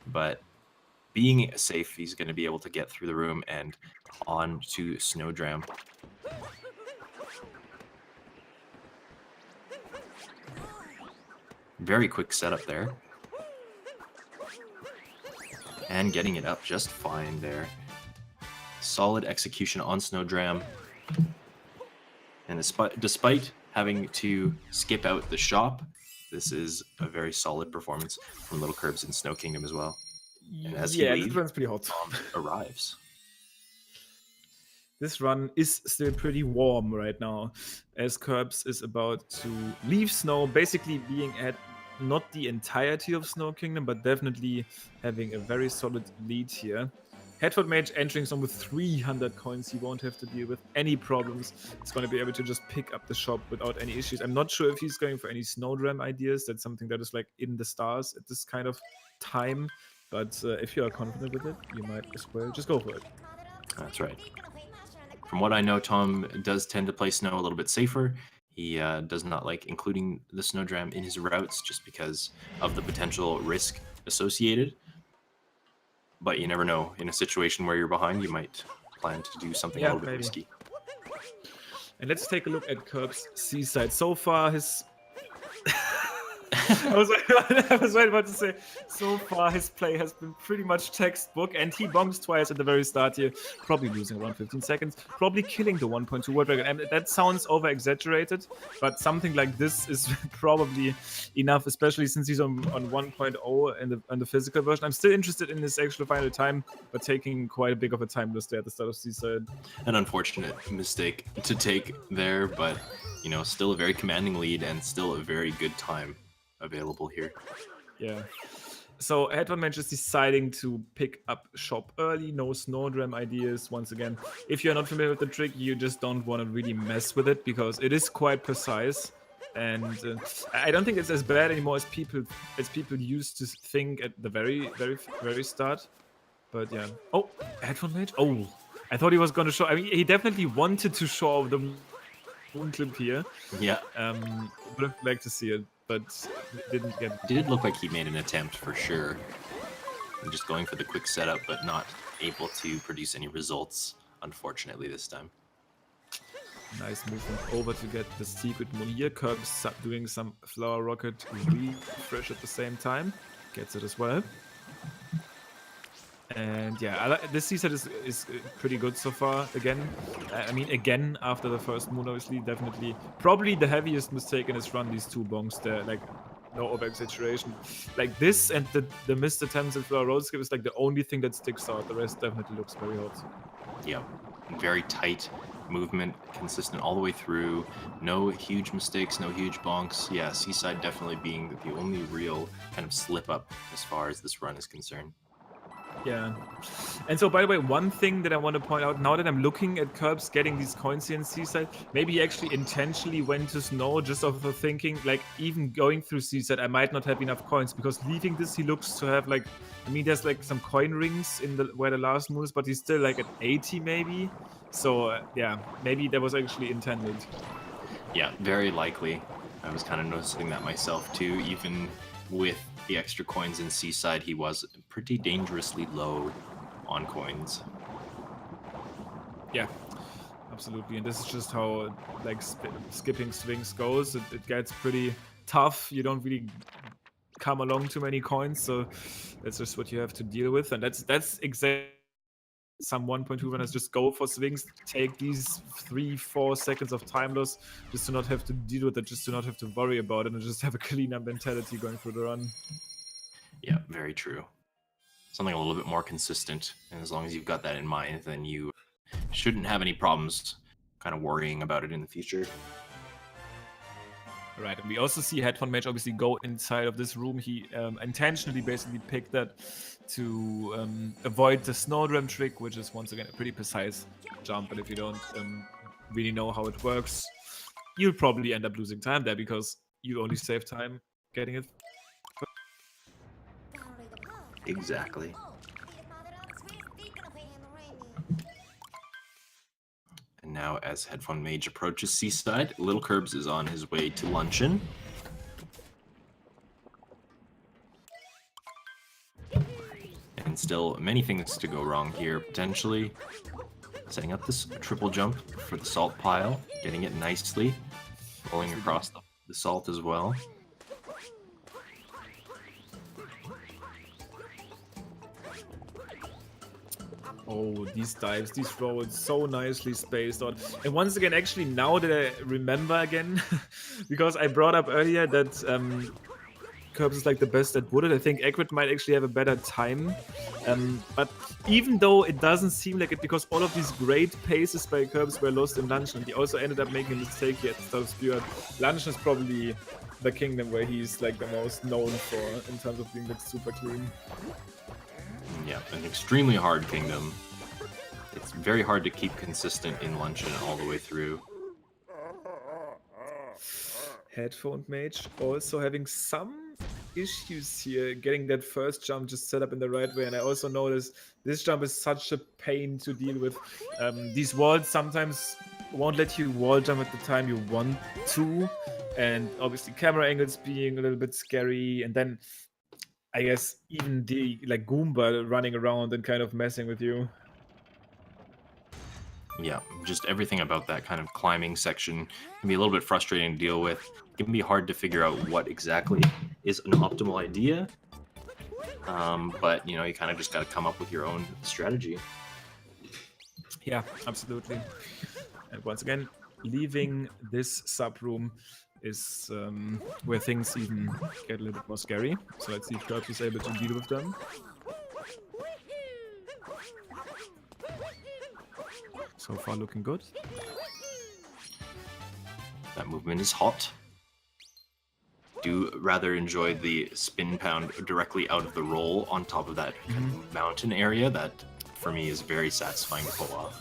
but being safe, he's going to be able to get through the room and on to Snowdram. Very quick setup there. And getting it up just fine there. Solid execution on Snowdram. And despite having to skip out the shop, this is a very solid performance from LilKirbs in Snow Kingdom as well. And as he leaves, this run's pretty hot. Arrives. This run is still pretty warm right now, as Curbs is about to leave Snow, basically being at not the entirety of Snow Kingdom, but definitely having a very solid lead here. HeadphonedMage entering some with 300 coins. He won't have to deal with any problems. He's going to be able to just pick up the shop without any issues. I'm not sure if he's going for any Snowdram ideas. That's something that is like in the stars at this kind of time. But if you are confident with it, you might as well just go for it. That's right. From what I know, Tom does tend to play snow a little bit safer. He does not like including the snowdram in his routes just because of the potential risk associated. But you never know. In a situation where you're behind, you might plan to do something a Yeah, little bit maybe. risky. And let's take a look at Curb's Seaside. So far, his... I was right about to say, so far his play has been pretty much textbook, and he bonks twice at the very start here, probably losing around 15 seconds, probably killing the 1.2 World Record. And that sounds over-exaggerated, but something like this is probably enough, especially since he's on 1.0 in the physical version. I'm still interested in his actual final time, but taking quite a big of a time loss there at the start of Seaside. An unfortunate mistake to take there, but you know, still a very commanding lead and still a very good time available here. Yeah. So HeadphonedMage is deciding to pick up shop early, no snowdram ideas. Once again, if you're not familiar with the trick, you just don't want to really mess with it because it is quite precise. And I don't think it's as bad anymore as people used to think at the very start. But yeah. Oh, HeadphonedMage. Oh, I thought he was going to show. I mean, he definitely wanted to show the moon clip here. Yeah. Would have liked to see it, but didn't get. It did look like he made an attempt for sure. Just going for the quick setup, but not able to produce any results, unfortunately, this time. Nice movement over to get the secret moon here. Curbs doing some flower rocket refresh at the same time. Gets it as well. And yeah, this season is pretty good so far. Again, I mean, again, after the first moon, obviously, definitely, probably the heaviest mistake in his run, these two bonks there, like, no over-exaggeration. Like this and the missed attempts at flower road skip is like the only thing that sticks out. The rest definitely looks very hot. Yeah, very tight movement, consistent all the way through. No huge mistakes, no huge bonks. Yeah, Seaside definitely being the only real kind of slip up as far as this run is concerned. Yeah. And so, by the way, one thing that I want to point out, now that I'm looking at Curbs getting these coins here in Seaside, maybe he actually intentionally went to snow just off of thinking, like, even going through Seaside, I might not have enough coins, because leaving this, he looks to have, like, I mean, there's, like, some coin rings in where the last moon is, but he's still, like, at 80, maybe? So, yeah, maybe that was actually intended. Yeah, very likely. I was kind of noticing that myself, too. Even with the extra coins in Seaside, he was pretty dangerously low on coins. Yeah, absolutely. And this is just how like skipping swings goes. It gets pretty tough. You don't really come along too many coins, so that's just what you have to deal with. And that's exactly some 1.2 runners just go for swings, take these 3-4 seconds of time loss just to not have to deal with it, just to not have to worry about it, and just have a cleaner mentality going through the run. Yeah, very true. Something a little bit more consistent, and as long as you've got that in mind, then you shouldn't have any problems kind of worrying about it in the future. Right, and we also see HeadphonedMage obviously go inside of this room. He intentionally basically picked that to avoid the snowdram trick, which is once again a pretty precise jump. But if you don't really know how it works, you'll probably end up losing time there because you only save time getting it. Exactly. And now as HeadphonedMage approaches Seaside, LilKirbs is on his way to luncheon. And still many things to go wrong here, potentially. Setting up this triple jump for the salt pile, getting it nicely, rolling across the salt as well. Oh, these dives, these rolls, so nicely spaced out. And once again, actually, now that I remember again, because I brought up earlier that Curbs is like the best at bullet, I think Eggrid might actually have a better time. But even though it doesn't seem like it, because all of these great paces by Curbs were lost in Luncheon, and he also ended up making a mistake here at the start of Speedrun. Luncheon is probably the kingdom where he's like the most known for in terms of being like super clean. Yeah, an extremely hard kingdom. It's very hard to keep consistent in Luncheon all the way through. HeadphonedMage also having some issues here getting that first jump just set up in the right way. And I also noticed this jump is such a pain to deal with. These walls sometimes won't let you wall jump at the time you want to. And obviously camera angles being a little bit scary. And then I guess even the like Goomba running around and kind of messing with you. Yeah, just everything about that kind of climbing section can be a little bit frustrating to deal with. It can be hard to figure out what exactly is an optimal idea. But, you know, you kind of just got to come up with your own strategy. Yeah, absolutely. And once again, leaving this sub room is where things even get a little bit more scary. So let's see if Curbs is able to deal with them. So far looking good. That movement is hot. Do rather enjoy the spin pound directly out of the roll on top of that kind of mountain area. That, for me, is very satisfying to pull off.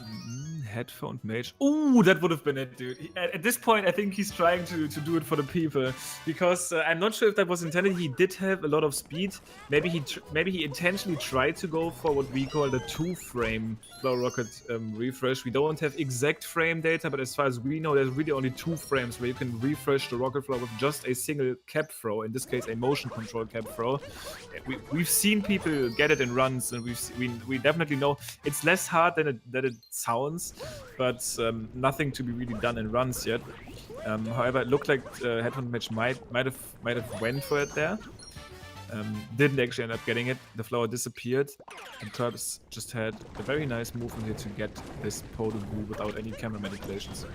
HeadphonedMage. Oh, that would have been it, dude. At this point, I think he's trying to do it for the people, because I'm not sure if that was intended. He did have a lot of speed. Maybe he intentionally tried to go for what we call the 2-frame flow rocket refresh. We don't have exact frame data, but as far as we know, there's really only 2 frames where you can refresh the rocket flow with just a single cap throw. In this case, a motion control cap throw. We've seen people get it in runs, and we definitely know it's less hard than it sounds. But nothing to be really done in runs yet. However, it looked like HeadphonedMage might have went for it there. Didn't actually end up getting it. The flower disappeared, and Curbs just had a very nice movement here to get this Podobu without any camera manipulations.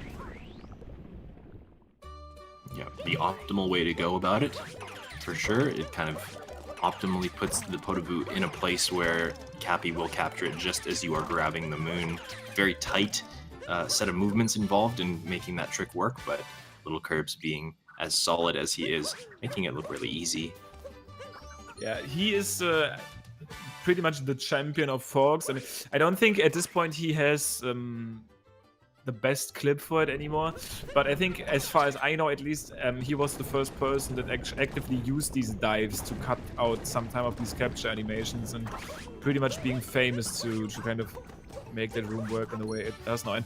Yeah, the optimal way to go about it, for sure. It kind of optimally puts the Podobu in a place where Cappy will capture it just as you are grabbing the moon. Very tight set of movements involved in making that trick work, but LilKirbs, being as solid as he is, making it look really easy. Yeah, he is pretty much the champion of forks. I mean, I don't think at this point he has the best clip for it anymore, but I think, as far as I know at least, he was the first person that actively used these dives to cut out some time of these capture animations, and pretty much being famous to kind of make that room work in the way it does now. And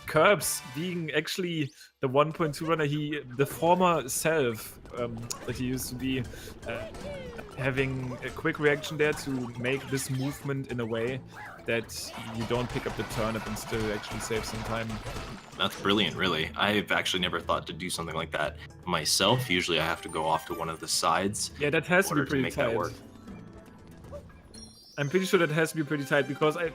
Curbs, being actually the 1.2 runner, the former self that he used to be, having a quick reaction there to make this movement in a way that you don't pick up the turnip and still actually save some time. That's brilliant, really. I've actually never thought to do something like that myself. Usually I have to go off to one of the sides. Yeah, that has to be pretty make tight. that work. I'm pretty sure that has to be pretty tight, because I've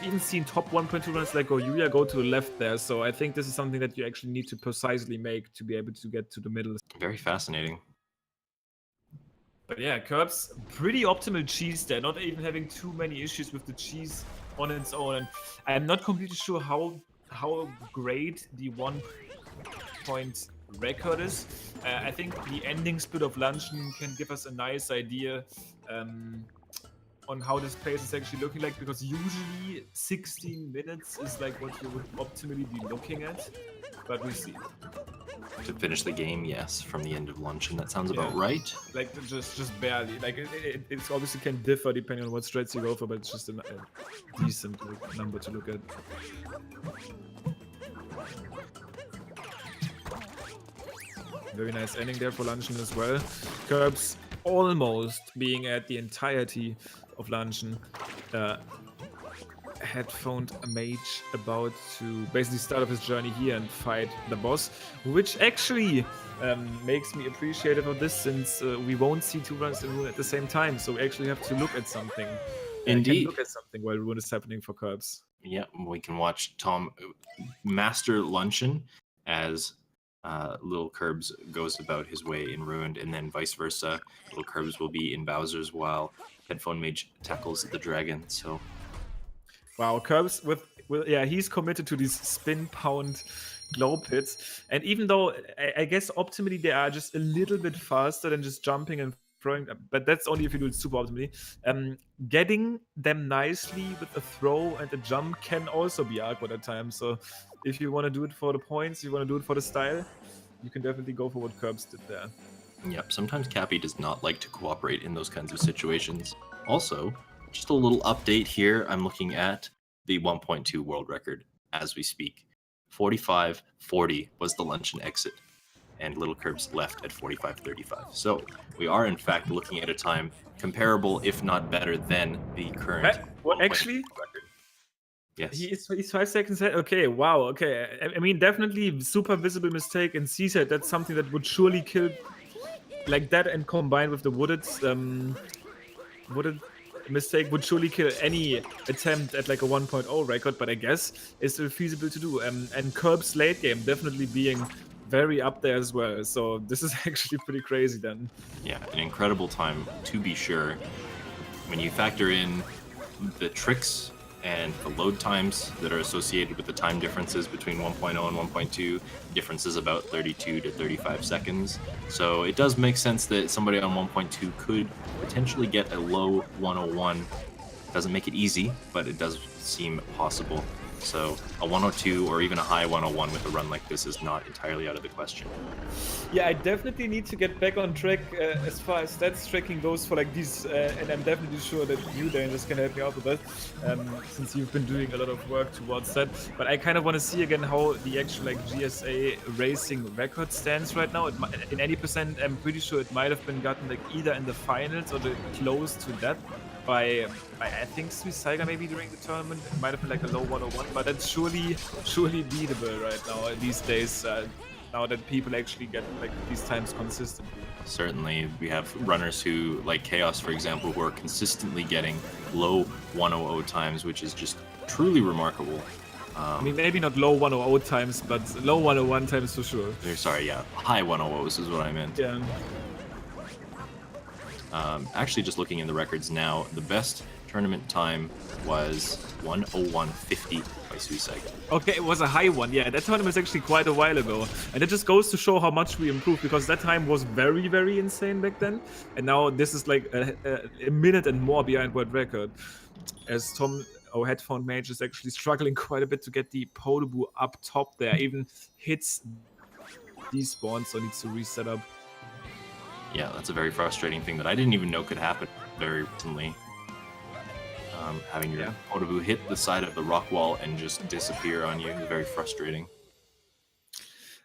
even seen top 1.2 runners like Yuya go to the left there, so I think this is something that you actually need to precisely make to be able to get to the middle. Very fascinating. But yeah, Curbs, pretty optimal cheese there, not even having too many issues with the cheese on its own. And I'm not completely sure how great the 1-point record is. I think the ending split of Luncheon can give us a nice idea on how this pace is actually looking like, because usually 16 minutes is like what you would optimally be looking at, but we see. To finish the game, yes, from the end of Luncheon, that sounds about right. Like just barely. Like it's obviously can differ depending on what strats you go for, but it's just a decent number to look at. Very nice ending there for Luncheon as well. Curbs almost being at the entirety of Luncheon. HeadphonedMage about to basically start off his journey here and fight the boss, which actually makes me appreciative of this, since we won't see 2 runs in Ruin at the same time, so we actually have to look at something. Indeed. Can look at something while Ruin is happening for Curbs. Yeah, we can watch Tom master Luncheon as LilKirbs goes about his way in Ruined, and then vice versa. LilKirbs will be in Bowser's while HeadphonedMage tackles the dragon. So, wow, Curbs yeah, he's committed to these spin pound glow pits, and even though I guess optimally they are just a little bit faster than just jumping and throwing, but that's only if you do it super optimally. Getting them nicely with a throw and a jump can also be awkward at times. So if you want to do it for the points, you want to do it for the style, you can definitely go for what Curbs did there. Yep, sometimes Cappy does not like to cooperate in those kinds of situations. Also, just a little update here. I'm looking at the 1.2 world record as we speak. 45:40 was the luncheon exit, and LilKirbs left at 45:35. So we are in fact looking at a time comparable, if not better, than the current Well, 1.2 actually, record. Yes. he's 5 seconds ahead. Okay, wow. Okay, I mean, definitely super visible mistake. And C-set, that's something that would surely kill, like that, and combined with the wooded mistake would surely kill any attempt at like a 1.0 record. But I guess it's still feasible to do. And Curb's late game definitely being very up there as well. So this is actually pretty crazy then. Yeah, an incredible time to be sure. When you factor in the tricks and the load times that are associated with the time differences between 1.0 and 1.2, differences about 32 to 35 seconds. So it does make sense that somebody on 1.2 could potentially get a low 101. Doesn't make it easy, but it does seem possible. So a 102 or even a high 101 with a run like this is not entirely out of the question. Yeah, I definitely need to get back on track as far as stats tracking goes for like these, and I'm definitely sure that you, Daniel, can help me out with that, since you've been doing a lot of work towards that. But I kind of want to see again how the actual like GSA racing record stands right now. In any percent, I'm pretty sure it might have been gotten like either in the finals or close to that. By I think Suicide maybe during the tournament. It might have been like a low 101, but that's surely beatable right now these days. Now that people actually get like these times consistently. Certainly, we have runners who, like Chaos, for example, who are consistently getting low 100 times, which is just truly remarkable. I mean, maybe not low 100 times, but low 101 times for sure. Sorry, yeah, high 100s is what I meant. Yeah. Actually, just looking in the records now, the best tournament time was 101.50 by Suicide. Okay, it was a high one. Yeah, that tournament was actually quite a while ago. And it just goes to show how much we improved, because that time was very, very insane back then. And now this is like a minute and more behind world record. As Tom, our HeadphonedMage, is actually struggling quite a bit to get the Podoboo up top there. Even hits despawn, so needs to reset up. Yeah, that's a very frustrating thing that I didn't even know could happen very recently. Having your Podoboo hit the side of the rock wall and just disappear on you is very frustrating.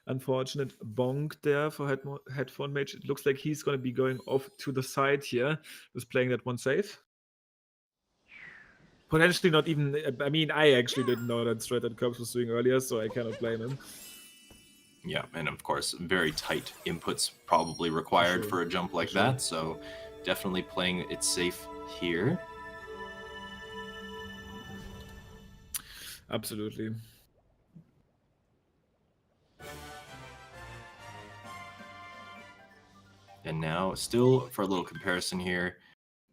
Unfortunate bonk there for HeadphonedMage. It looks like he's going to be going off to the side here. Just playing that one safe. Potentially not even... I mean, I actually didn't know that strat that Curbs was doing earlier, so I cannot blame him. Yeah, and of course, very tight inputs probably required for a jump like that, so definitely playing it safe here. Absolutely. And now, still for a little comparison here,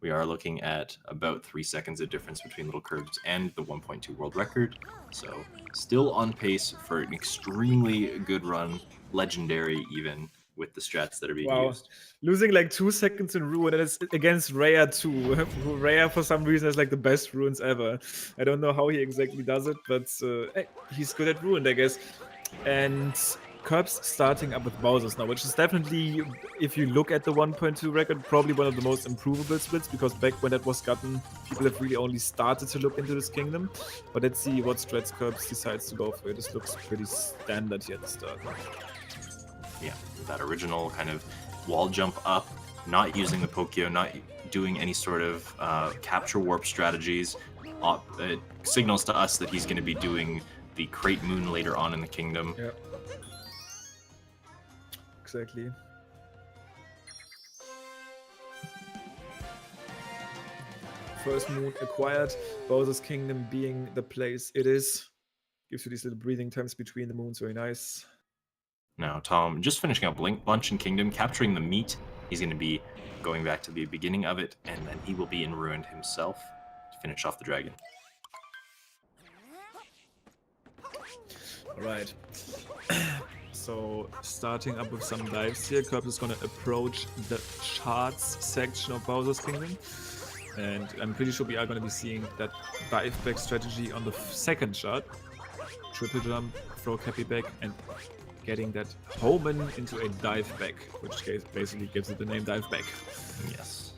we are looking at about 3 seconds of difference between LilKirbs and the 1.2 world record. So still on pace for an extremely good run, legendary even, with the strats that are being used. Losing like 2 seconds in Ruin, and it's against Rhea too. Rhea, for some reason, has like the best runes ever. I don't know how he exactly does it, but he's good at Ruined, I guess. And Curbs starting up with Bowser's now, which is definitely, if you look at the 1.2 record, probably one of the most improvable splits, because back when that was gotten, people have really only started to look into this kingdom. But let's see what strats Curbs decides to go for. This looks pretty standard here at the start. Yeah, that original kind of wall jump up, not using the Pokio, not doing any sort of capture warp strategies. It signals to us that he's going to be doing the Crate Moon later on in the kingdom. Yeah. Exactly. First moon acquired, Bowser's Kingdom being the place it is. Gives you these little breathing times between the moons, very nice. Now, Tom, just finishing up Luncheon Kingdom, capturing the meat. He's going to be going back to the beginning of it, and then he will be in Ruined himself to finish off the dragon. Alright. So, starting up with some dives here, Curbs is going to approach the charts section of Bowser's Kingdom. And I'm pretty sure we are going to be seeing that dive back strategy on the second chart. Triple jump, throw Cappy back, and getting that Homan into a dive back, which basically gives it the name dive back. Yes.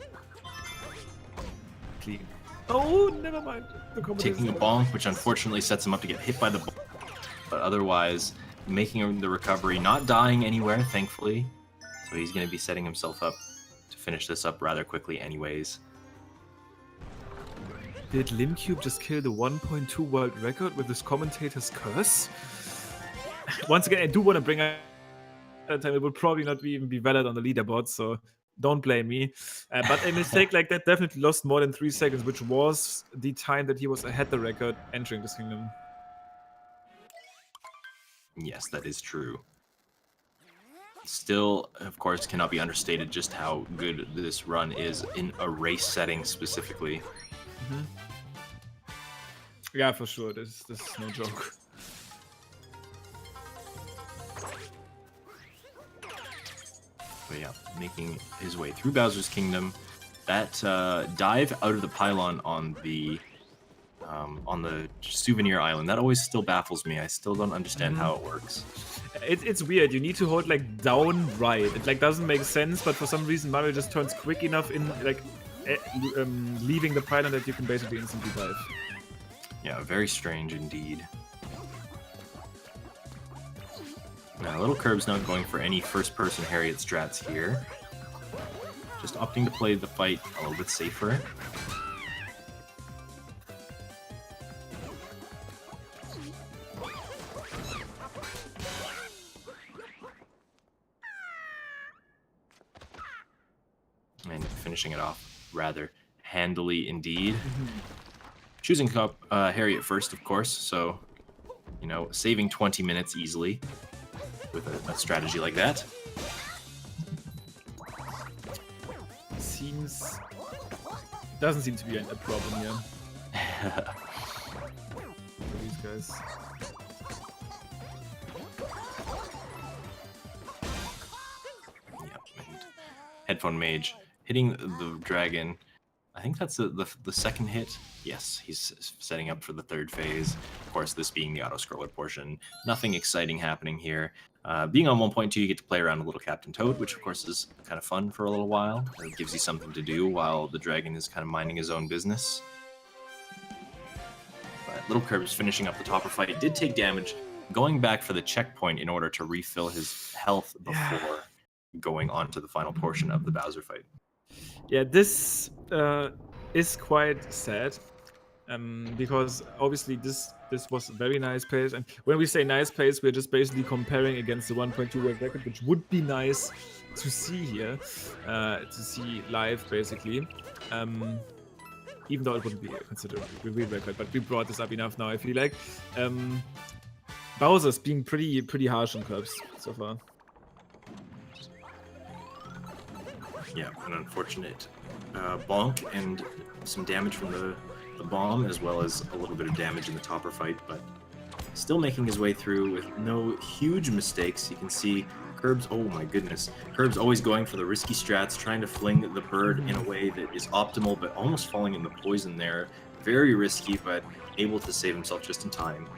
Clean. Oh, never mind. The Taking a bonk, which unfortunately sets him up to get hit by the ball, but otherwise making the recovery, not dying anywhere, thankfully. So he's going to be setting himself up to finish this up rather quickly anyways. Did LilKirb just kill the 1.2 world record with his commentator's curse? Once again, I do want to bring up that time. It would probably not even be valid on the leaderboard, so don't blame me. But a mistake like that definitely lost more than 3 seconds, which was the time that he was ahead the record entering this kingdom. Yes, that is true. Still, of course, cannot be understated just how good this run is in a race setting specifically. Yeah, for sure. This is no joke. But yeah, making his way through Bowser's Kingdom. That dive out of the pylon on the souvenir island, that always still baffles me. I still don't understand how it works. It's weird. You need to hold like down right. It like doesn't make sense, but for some reason Mario just turns quick enough in like leaving the pylon that you can basically instantly dive. Yeah, very strange indeed. Now, LilKirb's not going for any first-person Harriet strats here. Just opting to play the fight a little bit safer. And finishing it off rather handily indeed. Choosing Harriet first, of course, so, you know, saving 20 minutes easily with a strategy like that. Doesn't seem to be a problem here. For these guys. Yep, and HeadphonedMage hitting the dragon. I think that's the second hit. Yes, he's setting up for the third phase. Of course, this being the auto-scroller portion. Nothing exciting happening here. Being on 1.2, you get to play around with little Captain Toad, which of course is kind of fun for a little while. It gives you something to do while the dragon is kind of minding his own business. But LilKirb's finishing up the topper fight. It did take damage, going back for the checkpoint in order to refill his health before going on to the final portion of the Bowser fight. Yeah, this is quite sad, because obviously this was a very nice pace, and when we say nice pace, we're just basically comparing against the 1.2 world record, which would be nice to see here, to see live basically, even though it wouldn't be considered a real record, but we brought this up enough now, I feel like. Bowser's being pretty harsh on Curbs so far. Yeah, an unfortunate bonk and some damage from the bomb, as well as a little bit of damage in the topper fight, but still making his way through with no huge mistakes. You can see Curbs, oh my goodness, Curbs always going for the risky strats, trying to fling the bird in a way that is optimal, but almost falling in the poison there. Very risky, but able to save himself just in time.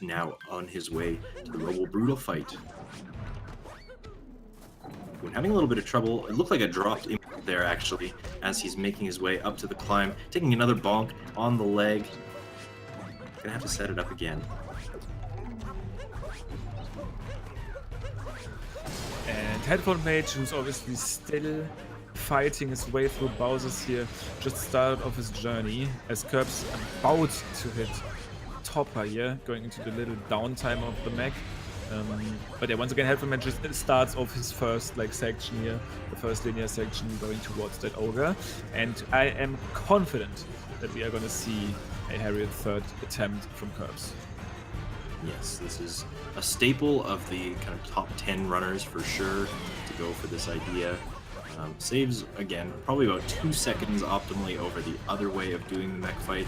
Now on his way to the Robo Brutal fight. When having a little bit of trouble, it looked like a dropped there actually, as he's making his way up to the climb, taking another bonk on the leg. Gonna have to set it up again. And HeadphonedMage, who's obviously still fighting his way through Bowser's here, just started off his journey as Curbs about to hit Topper here, going into the little downtime of the mech. But yeah, once again, HeadphonedMage just starts off his first like section here, the first linear section going towards that ogre. And I am confident that we are going to see a Harriet third attempt from Curbs. Yes, this is a staple of the kind of top 10 runners for sure to go for this idea. Saves, again, probably about 2 seconds optimally over the other way of doing the mech fight.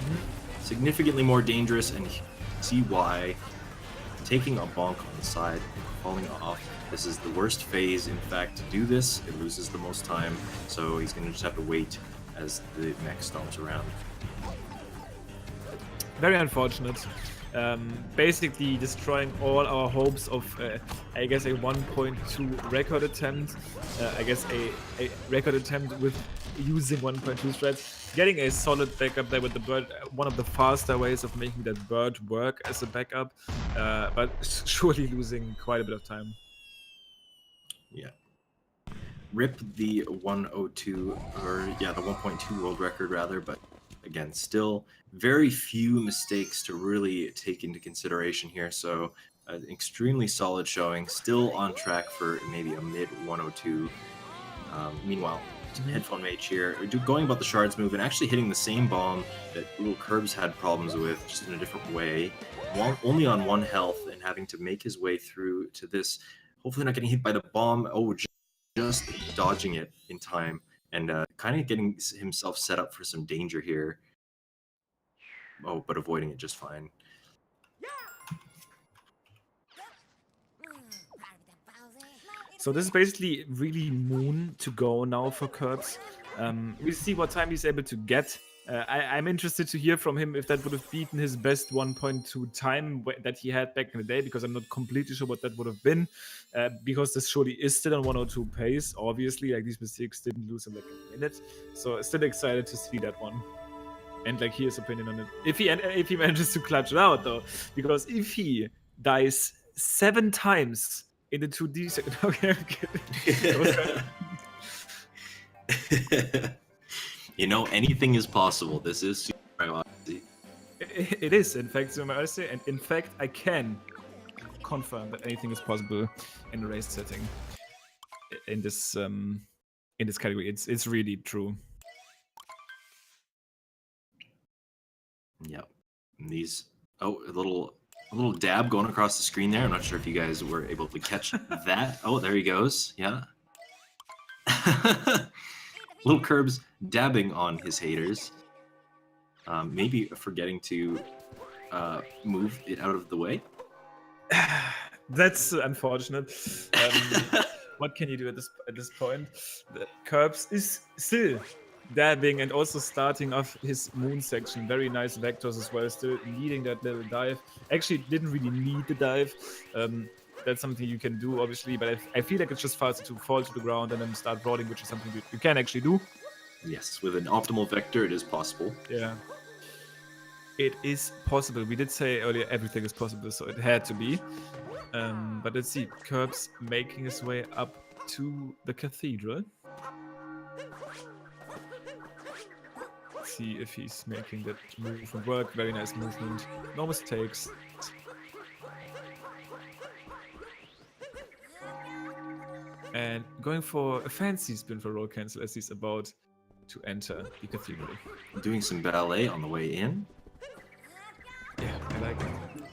Significantly more dangerous, and you see why. taking a bonk on the side, falling off. This is the worst phase, in fact, to do this. It loses the most time, so he's going to just have to wait as the mech stomps around. Very unfortunate. Basically destroying all our hopes of, I guess, a 1.2 record attempt. I guess a record attempt with using 1.2 threads. Getting a solid backup there with the bird, one of the faster ways of making that bird work as a backup, but surely losing quite a bit of time. Yeah. Rip the 102, or yeah, the 1.2 world record rather, but again, still very few mistakes to really take into consideration here. So an extremely solid showing, still on track for maybe a mid 102. Meanwhile, HeadphonedMage here, going about the shards move and actually hitting the same bomb that LilKirbs had problems with, just in a different way. Only on 1 health and having to make his way through to this. Hopefully not getting hit by the bomb. Oh, just dodging it in time and kind of getting himself set up for some danger here. Oh, but avoiding it just fine. So this is basically really moon to go now for Kirbs. We'll see what time he's able to get. I'm interested to hear from him if that would have beaten his best 1.2 time that he had back in the day, because I'm not completely sure what that would have been. Because this surely is still on 102 pace. Obviously, like, these mistakes didn't lose him like a minute. So still excited to see that one. And like, hear his opinion on it. If he manages to clutch it out though, because if he dies 7 times in the 2D second, okay. You know, anything is possible. This is Super Mario Odyssey. It is, in fact, Super Mario Odyssey, and in fact, I can confirm that anything is possible in a race setting. In this category, it's really true. Yep. And these, oh, a little dab going across the screen there. I'm not sure if you guys were able to catch that. Oh, there he goes. Yeah. LilKirbs dabbing on his haters. Maybe forgetting to move it out of the way. That's unfortunate. What can you do at this point? The Kirbs is still dabbing and also starting off his moon section. Very nice vectors as well, still leading that little dive. Actually didn't really need the dive. That's something you can do, obviously, but I feel like it's just faster to fall to the ground and then start rolling, which is something you can actually do. Yes, with an optimal vector, it is possible. Yeah. It is possible. We did say earlier everything is possible, so it had to be. But let's see. Kirbs making his way up to the cathedral. See if he's making that movement work. Very nice movement. No mistakes. And going for a fancy spin for roll cancel as he's about to enter the cathedral. Doing some ballet on the way in. Yeah, I like it.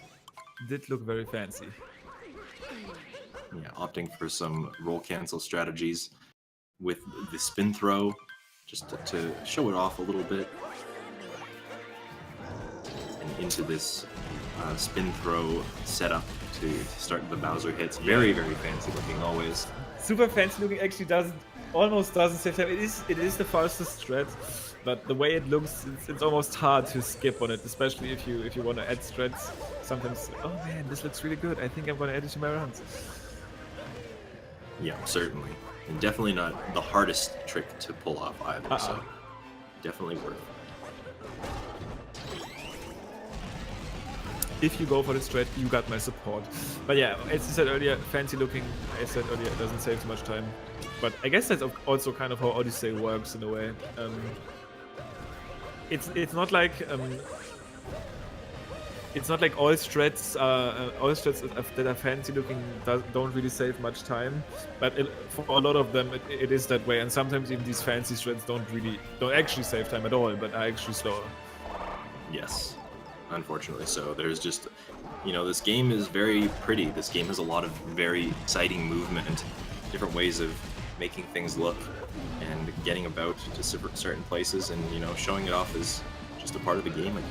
Did look very fancy. Yeah, opting for some roll cancel strategies with the spin throw, just to show it off a little bit. And into this spin throw setup to start the Bowser hits. Very, very fancy looking always. Super fancy looking, actually almost doesn't save time. It is the fastest strat, but the way it looks, it's almost hard to skip on it, especially if you want to add strats. Sometimes, oh man, this looks really good. I think I'm gonna add it to my rounds. Yeah, certainly. And definitely not the hardest trick to pull off either, so definitely worth it. If you go for the strat, you got my support. But yeah, as I said earlier, fancy looking, I said earlier, it doesn't save too much time. But I guess that's also kind of how Odyssey works in a way. It's not like all strats that are fancy looking don't really save much time. But for a lot of them, it is that way. And sometimes even these fancy strats don't actually save time at all, but are actually slower. Yes. Unfortunately so. There's just, this game is very pretty. This game has a lot of very exciting movement, different ways of making things look and getting about to certain places, and, showing it off is just a part of the game, I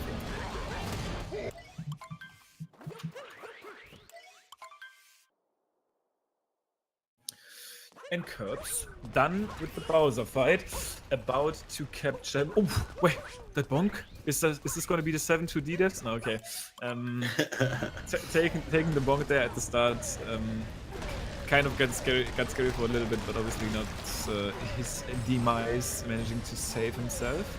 think. And Curbs done with the Bowser fight, about to capture. Oh, wait, that bonk? Is this going to be the 7-2D deaths? No, okay. Taking the bonk there at the start kind of got scary for a little bit, but obviously not his demise, managing to save himself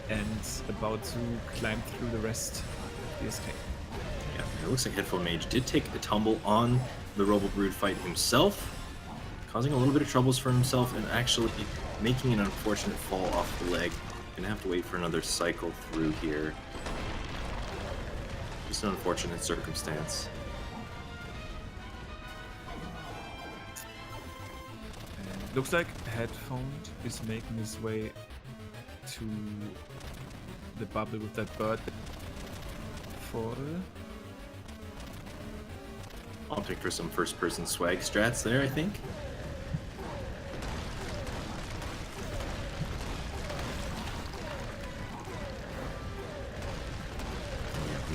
and about to climb through the rest of the escape. Yeah, it looks like HeadphonedMage did take a tumble on the RoboBrood fight himself, causing a little bit of troubles for himself and actually making an unfortunate fall off the leg. Gonna have to wait for another cycle through here. Just an unfortunate circumstance. And looks like Headphoned is making his way to the bubble with that bird. Opting for some first-person swag strats there, I think.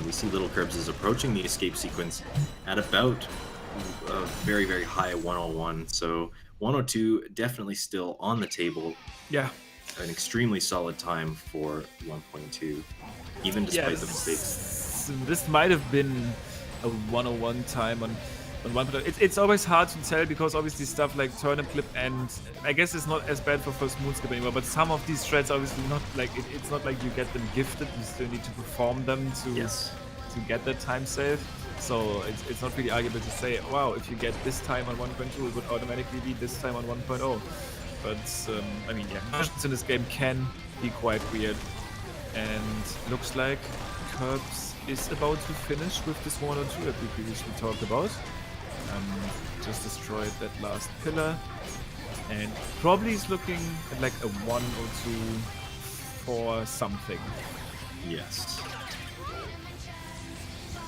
We see LilKirbs is approaching the escape sequence at about a very, very high 101. So 102 definitely still on the table. Yeah. An extremely solid time for 1.2, even despite the mistakes. This might have been a 101 time on 1.0. It's always hard to tell because obviously stuff like turnip clip and I guess it's not as bad for first moonskip anymore, but some of these strats obviously not like it's not like you get them gifted, you still need to perform them to get that time save. So it's not really arguable to say, wow, if you get this time on 1.2 it would automatically be this time on 1.0. But I mean, yeah, versions in this game can be quite weird, and looks like Curbs is about to finish with this 102 that we previously talked about. Just destroyed that last pillar, and probably is looking at like a 102 for something. Yes.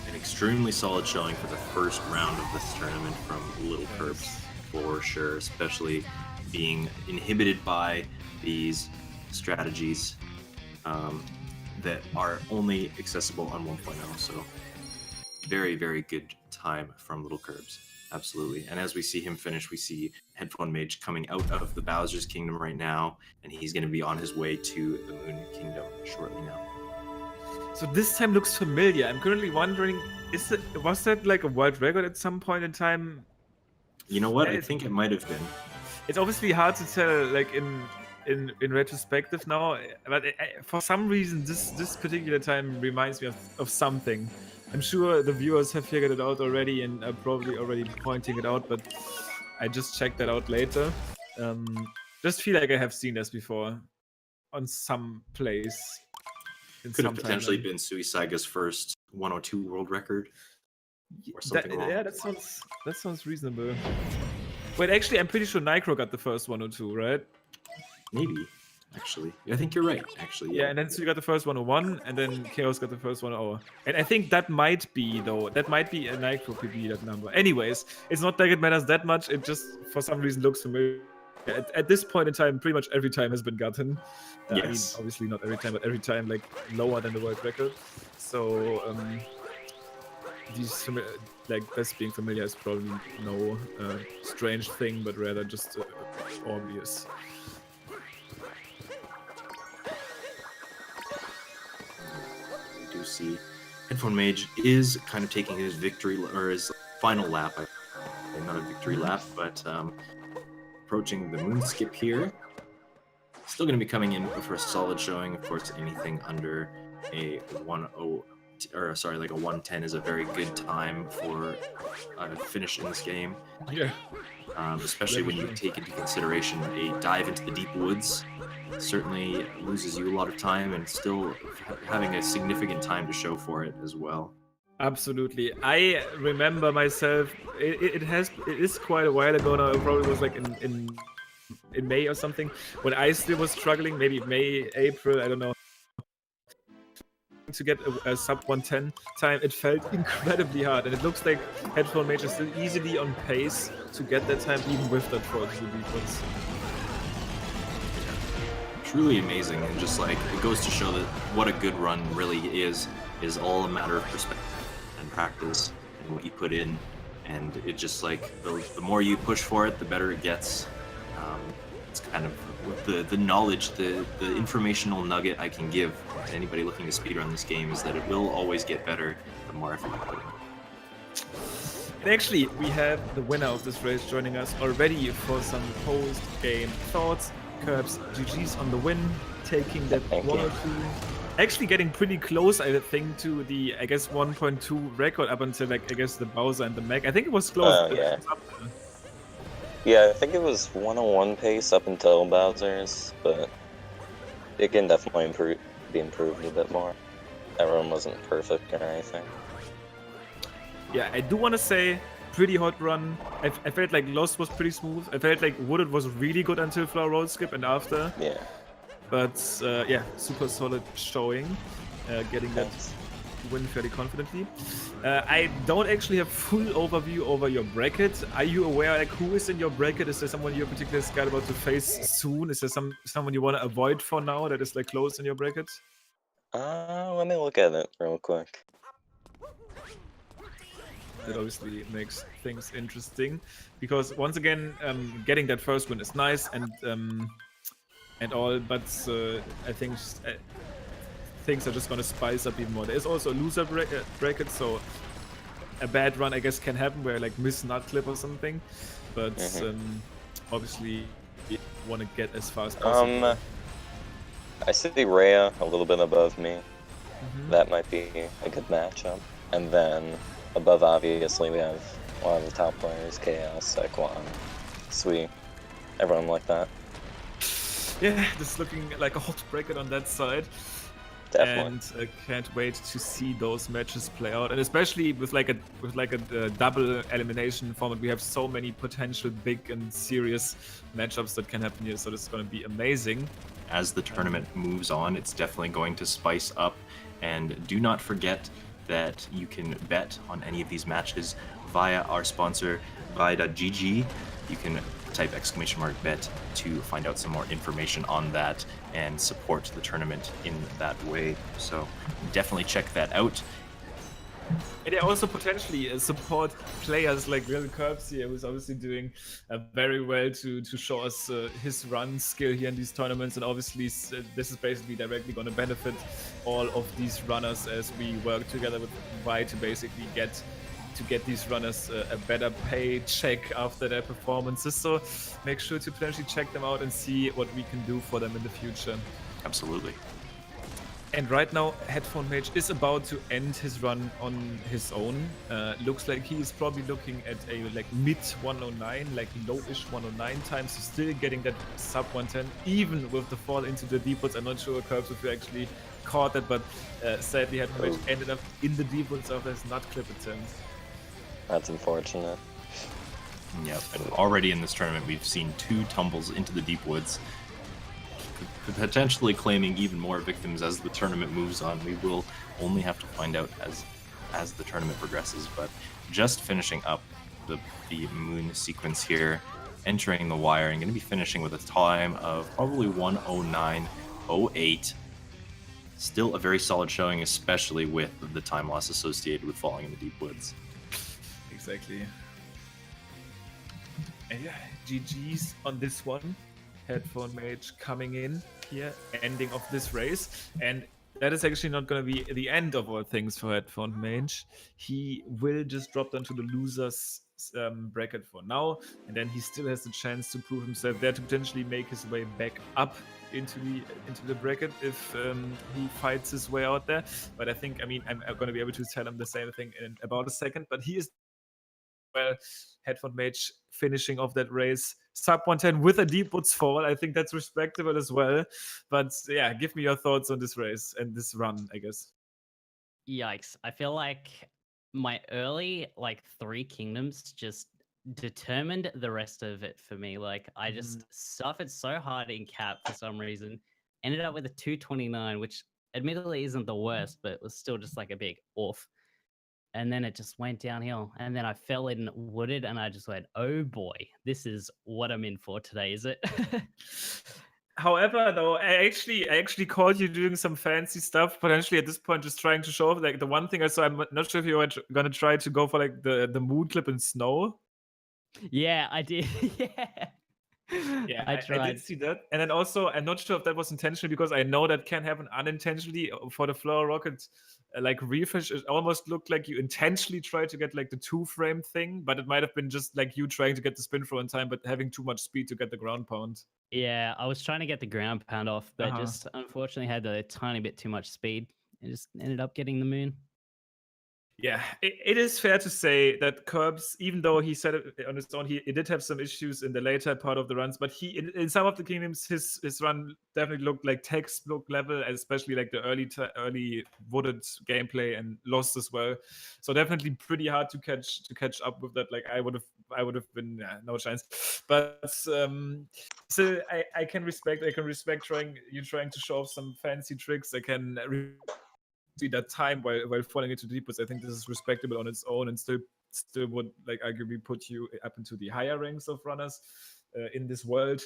An extremely solid showing for the first round of this tournament from LilKirbs, for sure, especially being inhibited by these strategies that are only accessible on 1.0. So very, very good time from LilKirbs. Absolutely. And as we see him finish, we see HeadphonedMage coming out of the Bowser's Kingdom right now, and he's going to be on his way to the Moon Kingdom shortly now. So this time looks familiar. I'm currently wondering, was that like a world record at some point in time? You know what? I think it might have been. It's obviously hard to tell, like in retrospective now, but for some reason this particular time reminds me of something. I'm sure the viewers have figured it out already and are probably already pointing it out, but I just checked that out later. Just feel like I have seen this before on some place. Could have potentially been Suisaiga's first 102 world record or something. Yeah, that sounds reasonable. Wait, actually, I'm pretty sure Nitro got the first 102, right? Maybe, actually. I think you're right, actually. Yeah, and then Sui got the first 101, and then Chaos got the first 100. And I think that might be a Nitro PB, that number. Anyways, it's not like it matters that much, it just, for some reason, looks familiar. At this point in time, pretty much every time has been gotten. Yes. I mean, obviously not every time, but every time, like, lower than the world record. So, these like best being familiar is probably no strange thing, but rather just obvious. We do see HeadphonedMage is kind of taking his victory or his final lap. Not a victory lap, but approaching the moon skip here. Still going to be coming in for a solid showing. Of course, anything under a 1:0. Or sorry, like a 1:10 is a very good time for a finish in this game. Yeah. Especially when you take into consideration a dive into the deep woods. Certainly loses you a lot of time and still having a significant time to show for it as well. Absolutely. I remember myself, it is quite a while ago now, it probably was like in May or something, when I still was struggling, maybe May, April, I don't know, to get a sub 110 time. It felt incredibly hard, and it looks like HeadphonedMage is still easily on pace to get that time, even with that 4-2 defense. Truly amazing, and just like it goes to show that what a good run really is all a matter of perspective and practice and what you put in. and it just like the more you push for it, the better it gets. It's kind of the knowledge, the informational nugget I can give to anybody looking to speedrun this game is that it will always get better the more effort you put in. And actually, we have the winner of this race joining us already for some post-game thoughts. Curbs, GG's on the win, taking that Thank 1 you. or 2. Actually getting pretty close, I think, to the, I guess, 1.2 record up until, like, I guess, the Bowser and the Mac. I think it was close. Oh, yeah. Yeah, I think it was 101 pace up until Bowser's, but it can definitely be improved a bit more. That run wasn't perfect or anything. Yeah, I do want to say, pretty hot run. I felt like Lost was pretty smooth. I felt like Wooded was really good until Flower Road Skip and after. Yeah. But yeah, super solid showing. Getting that Thanks. win fairly confidently. I don't actually have full overview over your bracket. Are you aware, like, who is in your bracket? Is there someone you're particularly scared about to face soon? Is there someone you want to avoid for now that is, like, close in your bracket? Let me look at it real quick. That obviously makes things interesting, because once again, getting that first win is nice and all, but I think things are just gonna spice up even more. There is also a loser bracket, so a bad run, I guess, can happen where, like, miss nut clip or something, but obviously you want to get as far as possible. I see Rhea a little bit above me. That might be a good matchup. And then above, obviously, we have a lot of the top players: Chaos, Saquon, Sui, everyone like that. Yeah, this is looking like a hot bracket on that side. Definitely. And can't wait to see those matches play out, and especially with like a double elimination format, we have so many potential big and serious matchups that can happen here. So this is going to be amazing. As the tournament moves on, it's definitely going to spice up, and do not forget that you can bet on any of these matches via our sponsor, Vie.gg. You can type !bet to find out some more information on that and support the tournament in that way. So definitely check that out. And they also potentially support players like LilKirbs here, who's obviously doing very well to show us his run skill here in these tournaments. And obviously this is basically directly going to benefit all of these runners as we work together with Vi to basically get these runners a better paycheck after their performances. So make sure to potentially check them out and see what we can do for them in the future. Absolutely. And right now, HeadphonedMage is about to end his run on his own. Looks like he is probably looking at a like mid 109, like lowish 109 times, so still getting that sub 110, even with the fall into the deep woods. I'm not sure, Curbs, if you actually caught that, but sadly, HeadphonedMage ended up in the deep woods after his nut clip attempt. That's unfortunate. Yep, and already in this tournament, we've seen 2 tumbles into the deep woods, potentially claiming even more victims as the tournament moves on. We will only have to find out as the tournament progresses, but just finishing up the moon sequence here, entering the wire, and going to be finishing with a time of probably 109.08. Still a very solid showing, especially with the time loss associated with falling in the deep woods. Exactly. And yeah, GG's on this one. HeadphonedMage coming in here, ending of this race. And that is actually not going to be the end of all things for HeadphonedMage. He will just drop down to the losers bracket for now, and then he still has the chance to prove himself there to potentially make his way back up into the bracket if he fights his way out there. But I think, I'm going to be able to tell him the same thing in about a second. But he is well, HeadphonedMage finishing off that race sub 110 with a deep woods fall. I think that's respectable as well. But yeah, give me your thoughts on this race and this run, I guess. Yikes. I feel like my early, like, 3 kingdoms just determined the rest of it for me. Like, I just suffered so hard in cap for some reason. Ended up with a 229, which admittedly isn't the worst, but it was still just like a big off. And then it just went downhill. And then I fell in wooded, and I just went, oh boy, this is what I'm in for today, is it? However, though, I actually called you doing some fancy stuff. Potentially at this point, just trying to show off. Like the one thing I saw, I'm not sure if you were gonna try to go for like the moon clip in snow. Yeah, I did. Yeah. Yeah, I I tried. did see that. And then also, I'm not sure if that was intentional because I know that can happen unintentionally for the flower rocket. Like refresh, it almost looked like you intentionally tried to get like the 2-frame thing, but it might have been just like you trying to get the spin throw in time, but having too much speed to get the ground pound. Yeah, I was trying to get the ground pound off, but Uh-huh. just unfortunately had a tiny bit too much speed and just ended up getting the moon. Yeah, it is fair to say that Curbs, even though he said it on his own, he did have some issues in the later part of the runs, but he in some of the kingdoms, his run definitely looked like textbook level, especially like the early wooded gameplay and lost as well. So definitely pretty hard to catch up with that. Like I would have been no chance. But so I can respect trying to show off some fancy tricks. I can see that time while falling into deep woods. I think this is respectable on its own and still would like arguably put you up into the higher ranks of runners in this world,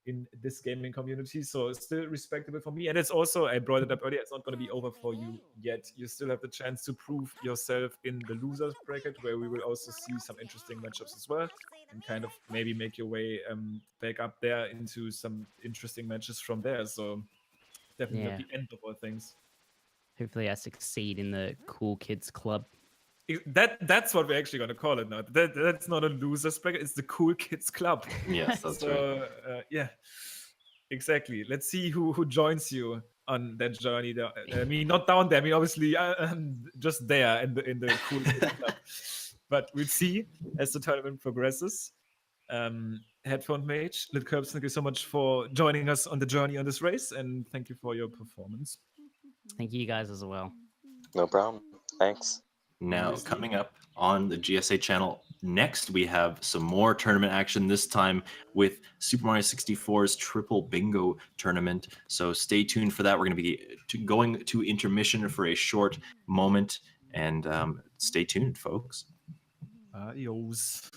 in this gaming community. So it's still respectable for me. And it's also, I brought it up earlier, it's not going to be over for you yet. You still have the chance to prove yourself in the losers bracket, where we will also see some interesting matchups as well, and kind of maybe make your way back up there into some interesting matches from there. So definitely not the end of all things. Hopefully I succeed in the Cool Kids Club. That's what we're actually going to call it now. That's not a losers bracket, it's the Cool Kids Club. Yes, that's right. Yeah, exactly. Let's see who joins you on that journey. I mean, not down there. I mean, obviously, just there in the Cool Kids Club. But we'll see as the tournament progresses. HeadphonedMage, LilKirbs, thank you so much for joining us on the journey on this race, and thank you for your performance. Thank you guys as well. No problem. Thanks. Now, coming up on the GSA channel, next we have some more tournament action, this time with Super Mario 64's Triple Bingo Tournament. So stay tuned for that. We're going to be going to intermission for a short moment, and stay tuned, folks. Adios.